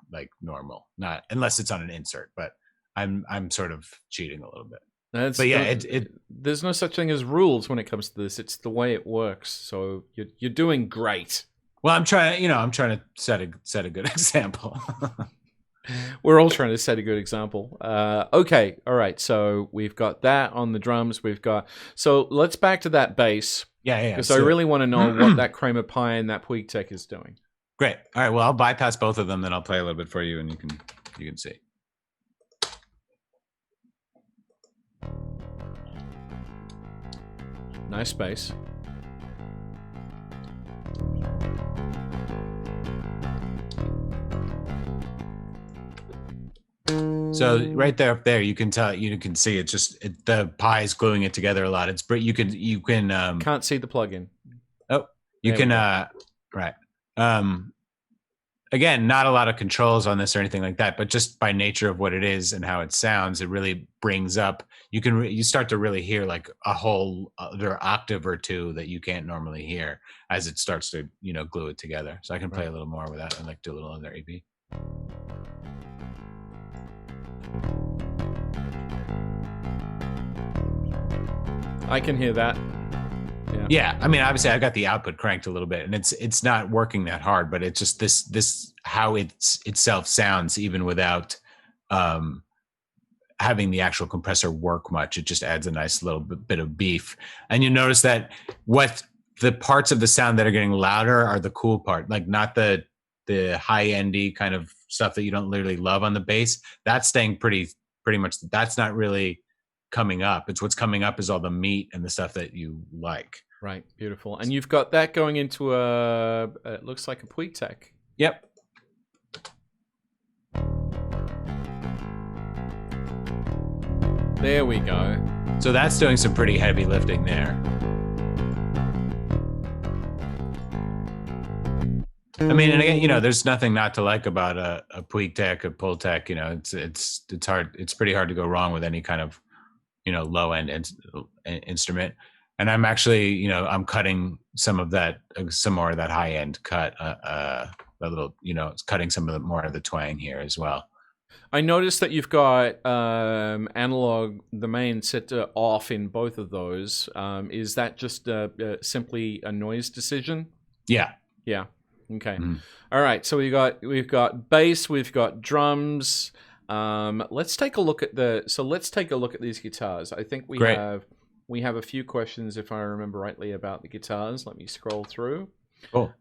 normal, not unless it's on an insert. But I'm sort of cheating a little bit. But yeah, there's no such thing as rules when it comes to this. It's the way it works. So you're doing great. Well, I'm trying to set a good example. We're all trying to set a good example. Okay, all right. So we've got that on the drums. So let's back to that bass. Yeah. Because I really want to know what that Kramer Pi and that Puig Tech is doing. Great. All right. Well, I'll bypass both of them, then I'll play a little bit for you, and you can see. Nice bass. So right there, up there, you can tell, you can see it's just the pie is gluing it together a lot. It's you can Can't see the plugin. oh you There can we go. right again, not a lot of controls on this or anything like that, but just by nature of what it is and how it sounds, it really brings up. You start to really hear like a whole other octave or two that you can't normally hear as it starts to glue it together. So I can play a little more with that and like do a little other EP. I can hear that. Yeah, I mean, obviously, I got the output cranked a little bit, and it's not working that hard, but it's just this how itself sounds even without having the actual compressor work much. It just adds a nice little bit of beef, and you notice that what the parts of the sound that are getting louder are the cool part, like not the high endy kind of stuff that you don't literally love on the bass. That's staying pretty much. That's not really coming up. It's what's coming up is all the meat and the stuff that you like. Right, beautiful. And you've got that going into it looks like a Puig Tech. Yep. There we go. So that's doing some pretty heavy lifting there. I mean, and again, there's nothing not to like about a Puig Tech, a Pull Tech. It's hard. It's pretty hard to go wrong with any kind of low end instrument. And I'm actually, I'm cutting some more of that high end cut, a little, it's cutting some of the more of the twang here as well. I noticed that you've got analog, the main set to off in both of those. Is that just simply a noise decision? Yeah. Yeah. Okay. Mm-hmm. All right. So we've got bass, we've got drums. Let's take a look at these guitars. I think we have a few questions, if I remember rightly, about the guitars. Let me scroll through. Cool.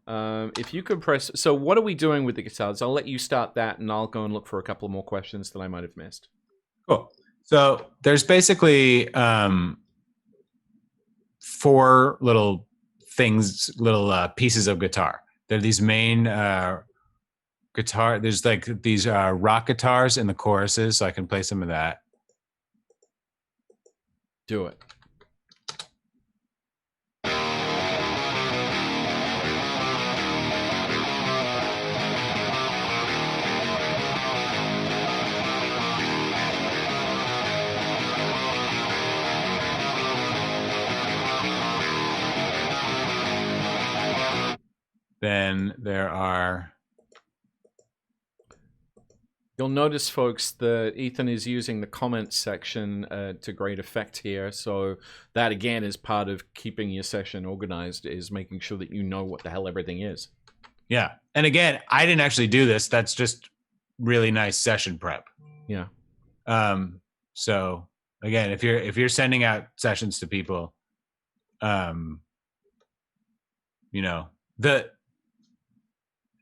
If you could press. So what are we doing with the guitars? I'll let you start that, and I'll go and look for a couple more questions that I might have missed. Cool. So there's basically 4 little things, little pieces of guitar. They're these main guitar. There's like these rock guitars in the choruses, so I can play some of that. Do it. Then there are. You'll notice, folks, that Ethan is using the comments section to great effect here. So that, again, is part of keeping your session organized, is making sure that you know what the hell everything is. Yeah. And again, I didn't actually do this. That's just really nice session prep. Yeah. So again, if you're sending out sessions to people,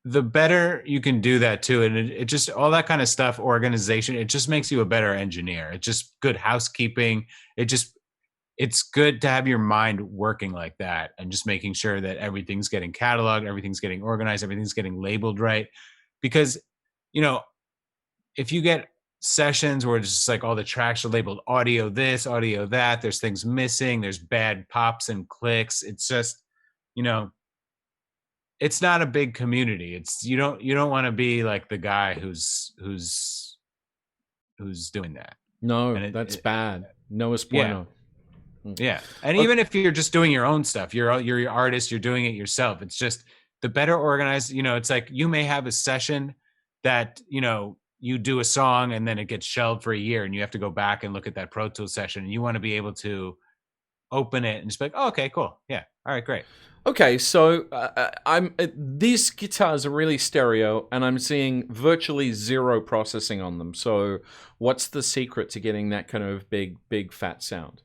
the better you can do that too. And it just, all that kind of stuff, organization, it just makes you a better engineer. It's just good housekeeping. It's good to have your mind working like that and just making sure that everything's getting cataloged, everything's getting organized, everything's getting labeled right. Because, if you get sessions where it's just like all the tracks are labeled audio this, audio that, there's things missing, there's bad pops and clicks. It's just, it's not a big community. It's you don't want to be like the guy who's doing that. No, that's bad. No es bueno. Yeah. And even if you're just doing your own stuff, you're your artist, you're doing it yourself. It's just the better organized, it's like you may have a session that, you do a song and then it gets shelved for a year and you have to go back and look at that Pro Tools session and you want to be able to open it and just be like, oh, okay, cool. Yeah. All right, great. Okay, so these guitars are really stereo, and I'm seeing virtually zero processing on them. So, what's the secret to getting that kind of big fat sound?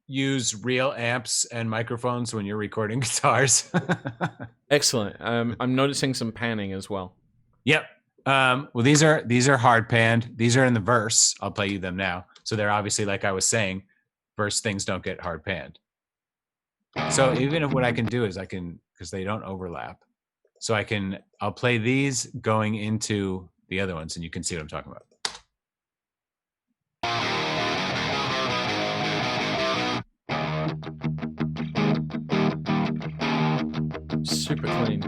Use real amps and microphones when you're recording guitars. Excellent. I'm noticing some panning as well. Yep. Well, these are hard panned. These are in the verse. I'll play you them now. So they're obviously, like I was saying, versus things don't get hard panned. So even if what I can do is because they don't overlap. So I'll play these going into the other ones and you can see what I'm talking about. Super clean.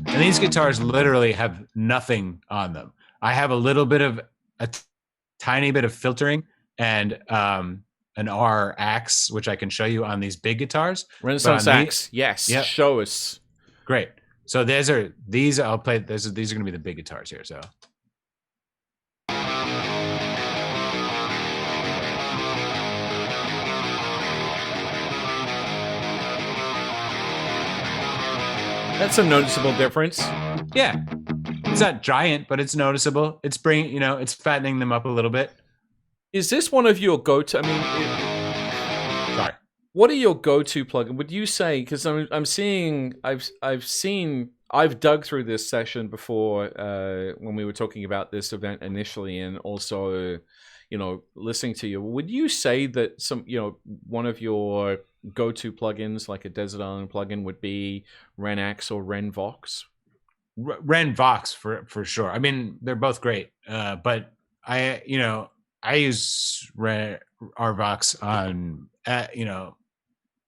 And these guitars literally have nothing on them. I have a little bit of tiny bit of filtering and an R axe, which I can show you on these big guitars. Renaissance axe, yes. Yep. Show us. Great. So these I'll play. These are going to be the big guitars here. So. That's a noticeable difference. Yeah. It's not giant, but it's noticeable. It's it's fattening them up a little bit. Is this one of your go-to? I mean, sorry. What are your go-to plugins? Would you say? Because I've dug through this session before when we were talking about this event initially, and also, listening to you. Would you say that one of your go-to plugins, like a Desert Island plugin, would be Renax or Renvox? Renvox for sure. I mean, they're both great, but I use Renvox on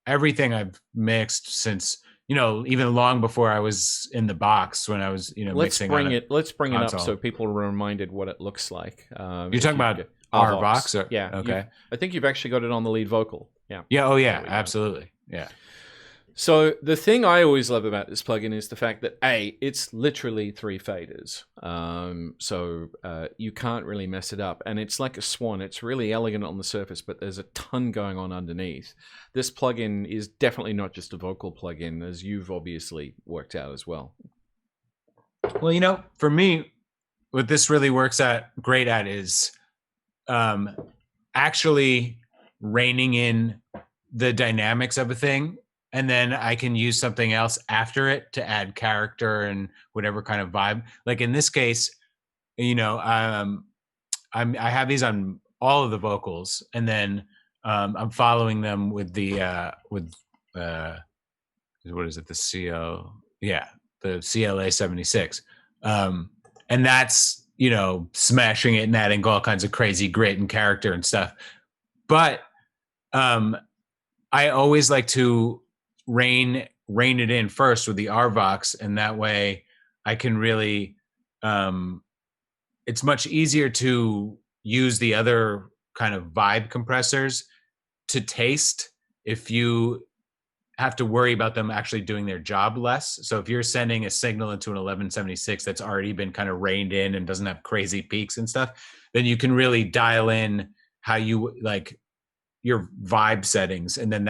everything I've mixed since even long before I was in the box when I was mixing. Let's bring it up so people are reminded what it looks like. You're talking about Renvox? Yeah. Okay. I think you've actually got it on the lead vocal. Yeah. Yeah. Oh yeah. Absolutely. Yeah. So the thing I always love about this plugin is the fact that it's literally 3 faders, so you can't really mess it up, and it's like a swan. It's really elegant on the surface, but there's a ton going on underneath. This plugin is definitely not just a vocal plugin, as you've obviously worked out as well. Well, for me, what this really works great at is actually reining in the dynamics of a thing. And then I can use something else after it to add character and whatever kind of vibe. Like in this case, I have these on all of the vocals, and then I'm following them with the what is it? The CLA 76, and that's smashing it and adding all kinds of crazy grit and character and stuff. But I always like to rein it in first with the RVox, and that way I can really it's much easier to use the other kind of vibe compressors to taste if you have to worry about them actually doing their job less. So if you're sending a signal into an 1176 that's already been kind of reined in and doesn't have crazy peaks and stuff, then you can really dial in how you like your vibe settings, and then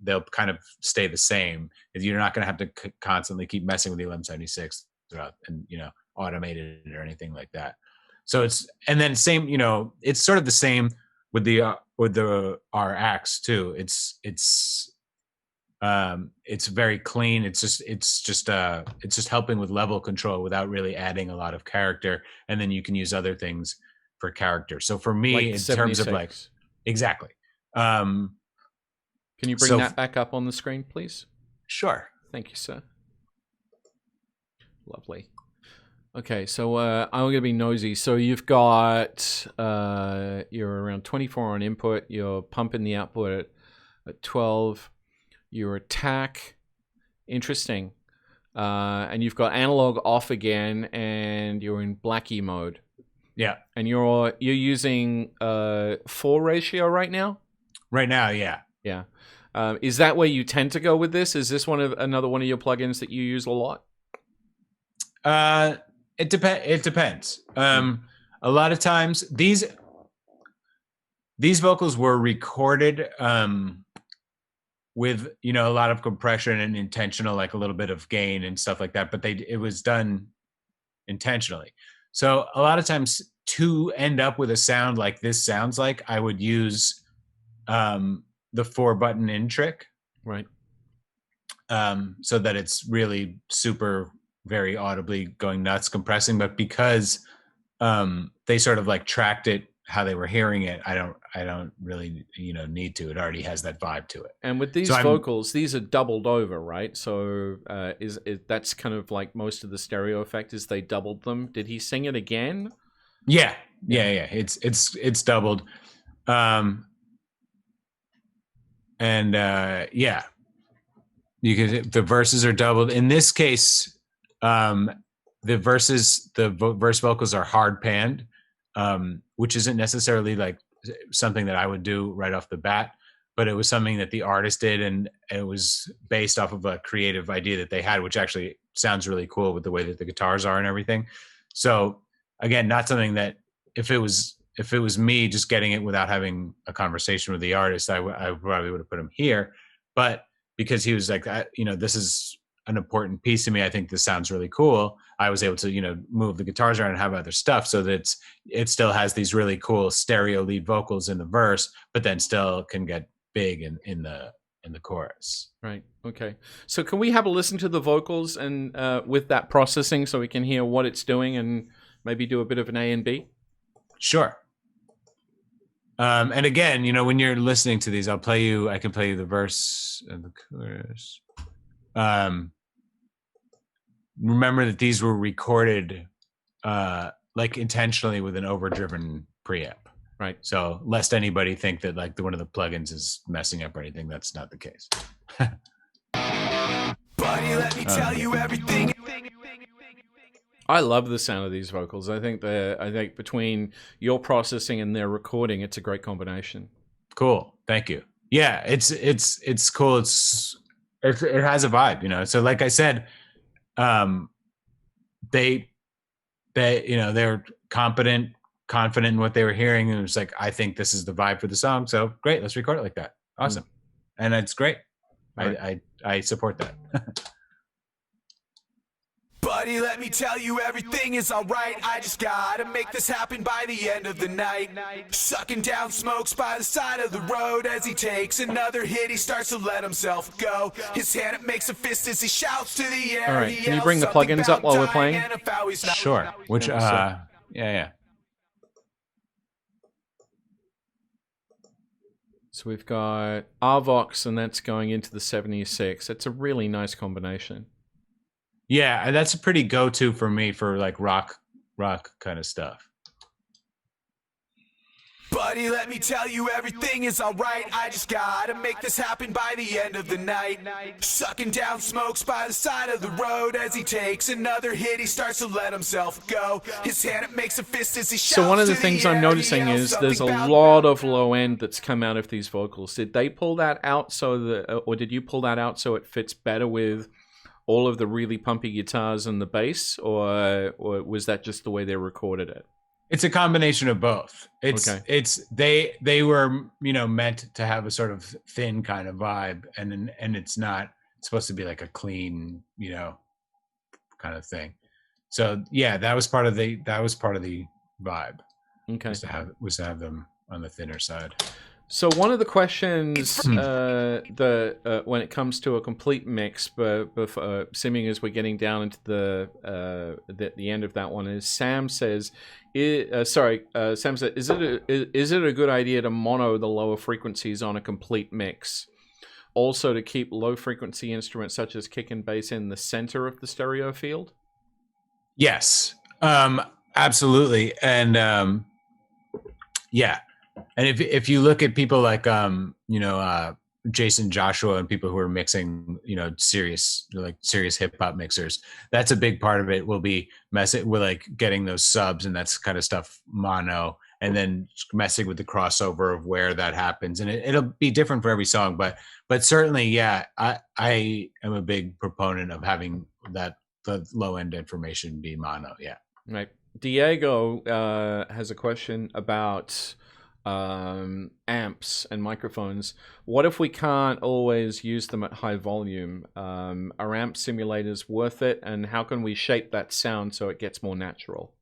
they'll kind of stay the same. You're not going to have to constantly keep messing with the 1176 and automate it or anything like that. So it's sort of the same with the RX too. It's very clean. It's just helping with level control without really adding a lot of character, and then you can use other things for character. So for me, like in 76. terms of like exactly. Can you bring that back up on the screen, please? Sure. Thank you, sir. Lovely. Okay, so I'm going to be nosy. So you've got, you're around 24 on input. You're pumping the output at 12. Your attack, interesting. And you've got analog off again, and you're in Blackie mode. Yeah. And you're using 4 ratio right now? Right now, yeah. Yeah. Is that where you tend to go with this? Is this another one of your plugins that you use a lot? It depends. A lot of times these vocals were recorded with a lot of compression and intentional, like a little bit of gain and stuff like that, but it was done intentionally. So a lot of times to end up with a sound like this sounds like, I would use the 4-button in trick. Right. so that it's really super, very audibly going nuts, compressing. But because they sort of like tracked it how they were hearing it, I don't really need to. It already has that vibe to it. And with these vocals, these are doubled over, right? So is that's kind of like most of the stereo effect is they doubled them. Did he sing it again? Yeah. It's doubled. Yeah, the verses are doubled. In this case, the verse vocals are hard panned, which isn't necessarily like something that I would do right off the bat, but it was something that the artist did, and it was based off of a creative idea that they had, which actually sounds really cool with the way that the guitars are and everything. So again, not something that if it was me just getting it without having a conversation with the artist, I probably would have put him here. But because he was like, this is an important piece to me, I think this sounds really cool, I was able to, move the guitars around and have other stuff so that it still has these really cool stereo lead vocals in the verse, but then still can get big in the chorus. Right. Okay. So can we have a listen to the vocals and with that processing so we can hear what it's doing and maybe do a bit of an A and B? Sure. And again, when you're listening to these, I can play you the verse and the chorus. Remember that these were recorded like intentionally with an overdriven preamp. Right. So lest anybody think that like one of the plugins is messing up or anything, that's not the case. Buddy, let me tell you everything. I love the sound of these vocals. I think between your processing and their recording, it's a great combination. Cool. Thank you. Yeah, it's cool. It has a vibe, So like I said, they're confident in what they were hearing, and it was like, I think this is the vibe for the song. So great, let's record it like that. Awesome. And it's great. Right. I support that. Buddy, let me tell you everything is alright. I just gotta make this happen by the end of the night. Sucking down smokes by the side of the road. As he takes another hit, he starts to let himself go. His hand up makes a fist as he shouts to the air. All right, can you bring the plugins up while we're playing? Sure. Which yeah. So we've got Arvox, and that's going into the 76. It's a really nice combination. Yeah, that's a pretty go-to for me for like rock kind of stuff. Buddy, let me tell you everything is alright. I just gotta make this happen by the end of the night. Sucking down smokes by the side of the road. As he takes another hit, he starts to let himself go. His hand up makes a fist as he shouts. So one of the things I'm noticing is there's a lot of low end that's come out of these vocals. Did they pull that out or did you pull that out so it fits better with all of the really pumpy guitars and the bass, or was that just the way they recorded it? It's a combination of both. They were meant to have a sort of thin kind of vibe, and it's not supposed to be like a clean kind of thing. So yeah, that was part of the vibe. Okay, was to have them on the thinner side. So one of the questions when it comes to a complete mix, but seeming as we're getting down into the end of that one, is Sam says, Sam said, is it a good idea to mono the lower frequencies on a complete mix? Also to keep low frequency instruments such as kick and bass in the center of the stereo field? Yes, absolutely. And yeah. And if you look at people like Jason Joshua and people who are mixing serious hip hop mixers, that's a big part of it. Will be messing with like getting those subs and that's kind of stuff mono, and then messing with the crossover of where that happens, and it'll be different for every song. But certainly, yeah, I am a big proponent of having the low end information be mono. Yeah, right. Diego has a question about amps and microphones. What if we can't always use them at high volume? Are amp simulators worth it, and how can we shape that sound so it gets more natural?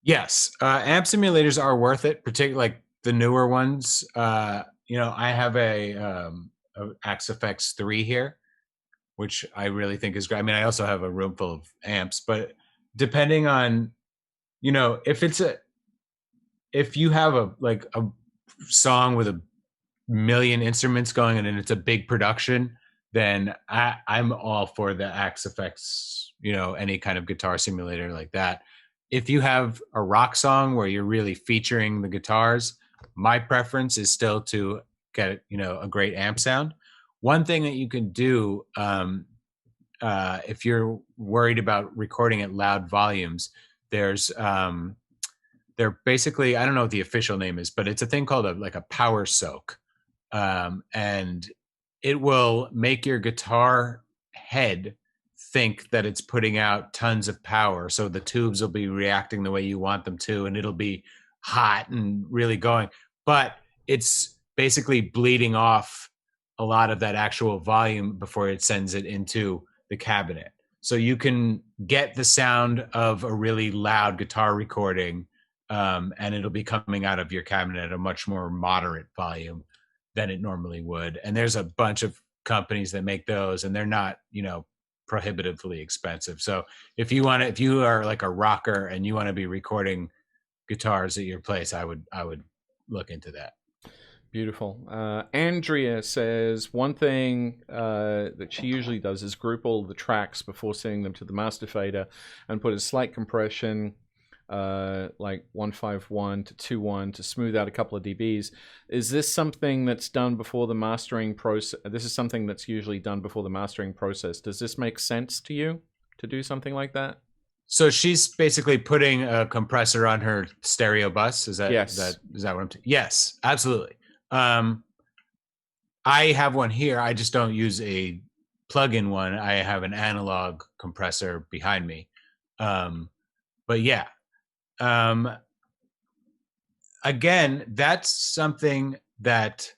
Yes, amp simulators are worth it, particularly like the newer ones. I have a Axe FX 3 here, which I really think is great. I mean, I also have a room full of amps, but depending on, if you have a song with a million instruments going and it's a big production, then I'm all for the Axe effects, any kind of guitar simulator like that. If you have a rock song where you're really featuring the guitars, my preference is still to get, a great amp sound. One thing that you can do, if you're worried about recording at loud volumes, they're basically, I don't know what the official name is, but it's a thing called a power soak. And it will make your guitar head think that it's putting out tons of power. So the tubes will be reacting the way you want them to, and it'll be hot and really going. But it's basically bleeding off a lot of that actual volume before it sends it into the cabinet. So you can get the sound of a really loud guitar recording, and it'll be coming out of your cabinet at a much more moderate volume than it normally would. And there's a bunch of companies that make those, and they're not, prohibitively expensive. So if you are like a rocker and you want to be recording guitars at your place, I would look into that. Beautiful. Andrea says one thing that she usually does is group all the tracks before sending them to the master fader and put a slight compression, like 151 to 21 to smooth out a couple of dBs. Is this something that's done before the mastering process? This is something that's usually done before the mastering process. Does this make sense to you to do something like that? So she's basically putting a compressor on her stereo bus. Is that yes? Is that what I'm? Yes, absolutely. I have one here. I just don't use a plug-in one. I have an analog compressor behind me. But yeah. Again, that's something that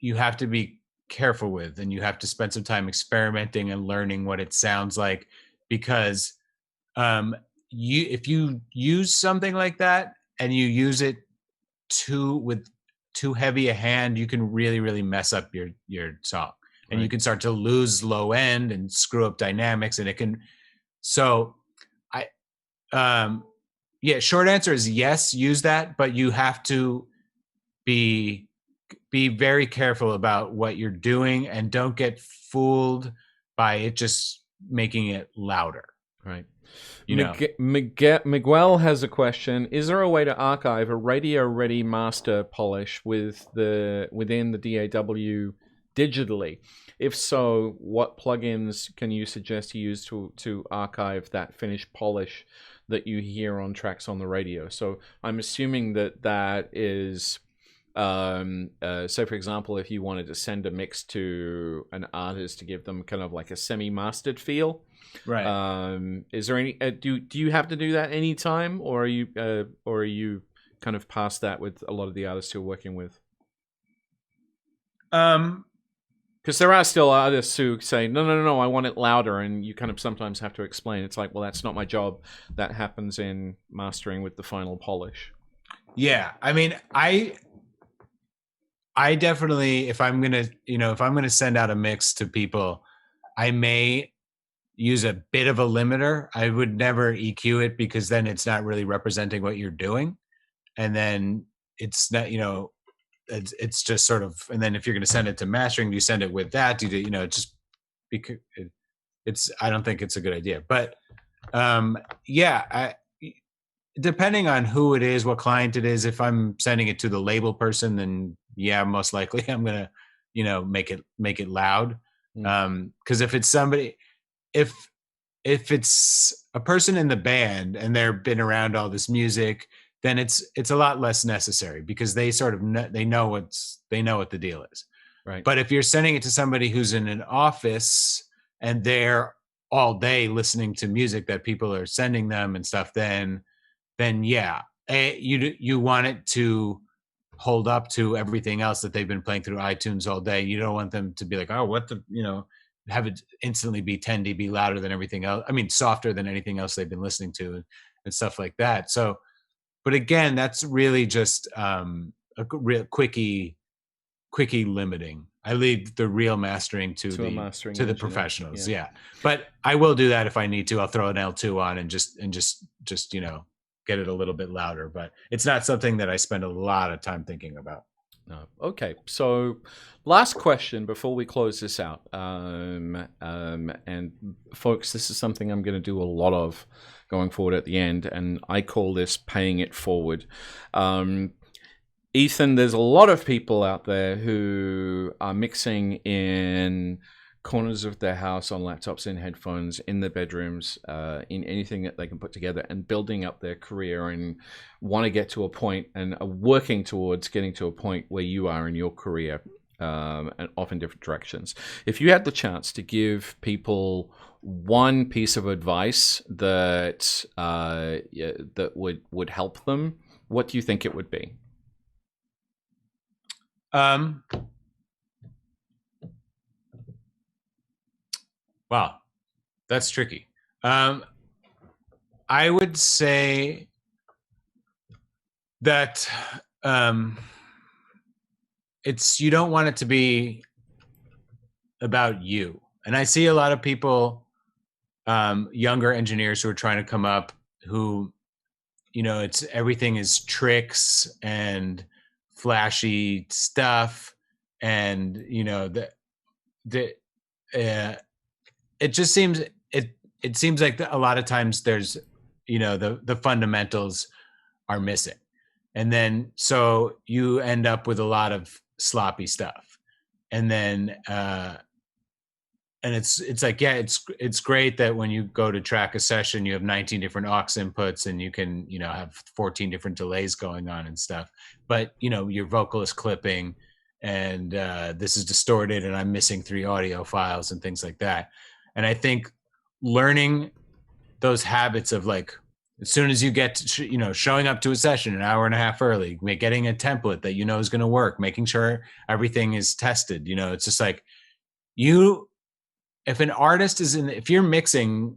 you have to be careful with, and you have to spend some time experimenting and learning what it sounds like, because if you use something like that and you use it with too heavy a hand, you can really, really mess up your song. And you can start to lose low end and screw up dynamics, and it can. So short answer is yes, use that, but you have to be very careful about what you're doing, and don't get fooled by it just making it louder. Right. Miguel has a question. Is there a way to archive a radio-ready master polish within the DAW digitally? If so, what plugins can you suggest you use to archive that finished polish that you hear on tracks on the radio? So I'm assuming that is, so for example, if you wanted to send a mix to an artist to give them kind of like a semi-mastered feel, right? Is there any? Do you have to do that anytime, or are you kind of past that with a lot of the artists you're working with? Because there are still artists who say, no, I want it louder, and you kind of sometimes have to explain. It's like, well, that's not my job. That happens in mastering with the final polish. Yeah, I mean, I definitely, if I'm gonna send out a mix to people, I may use a bit of a limiter. I would never EQ it, because then it's not really representing what you're doing, and then it's not, it's just sort of. And then if you're going to send it to mastering, do you send it with that? Do you, just because it's. I don't think it's a good idea. But depending on who it is, what client it is. If I'm sending it to the label person, then yeah, most likely I'm gonna, make it loud. Because if it's somebody. If it's a person in the band and they've been around all this music, then it's a lot less necessary, because they sort of they know what the deal is. Right. But if you're sending it to somebody who's in an office and they're all day listening to music that people are sending them and stuff, then yeah, you want it to hold up to everything else that they've been playing through iTunes all day. You don't want them to be like, oh, what the, have it instantly be 10 dB louder than everything else. I mean, softer than anything else they've been listening to, and stuff like that. So, but again, that's really just a real quickie limiting. I leave the real mastering to a mastering the engineer. professionals. Yeah. But I will do that if I need to. I'll throw an L2 on and just get it a little bit louder. But it's not something that I spend a lot of time thinking about. No. Okay, so last question before we close this out. And folks, this is something I'm going to do a lot of going forward at the end, and I call this paying it forward. Ethan, there's a lot of people out there who are mixing in corners of their house, on laptops, in headphones, in their bedrooms, in anything that they can put together, and building up their career, and want to get to a point and are working towards getting to a point where you are in your career, and off in different directions. If you had the chance to give people one piece of advice that that would help them, what do you think it would be? Wow, that's tricky. I would say that you don't want it to be about you. And I see a lot of people, younger engineers who are trying to come up, who, everything is tricks and flashy stuff, and it just seems it seems like a lot of times there's the fundamentals are missing, and then so you end up with a lot of sloppy stuff, and then and it's like, yeah, it's great that when you go to track a session, you have 19 different aux inputs and you can have 14 different delays going on and stuff, but your vocal is clipping and this is distorted and I'm missing 3 audio files and things like that. And I think learning those habits of, like, as soon as you get to, showing up to a session an hour and a half early, getting a template that is going to work, making sure everything is tested. It's just like, if an artist is if you're mixing,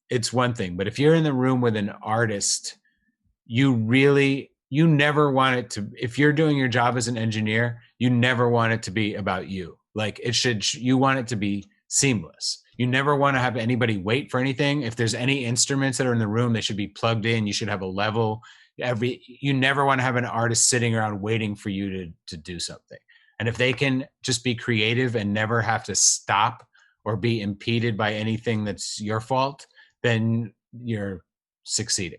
it's one thing, but if you're in the room with an artist, you never want it to, if you're doing your job as an engineer, you never want it to be about you. Like, you want it to be seamless. You never want to have anybody wait for anything. If there's any instruments that are in the room, they should be plugged in. You should have a level. You never want to have an artist sitting around waiting for you to do something. And if they can just be creative and never have to stop or be impeded by anything that's your fault, then you're succeeding.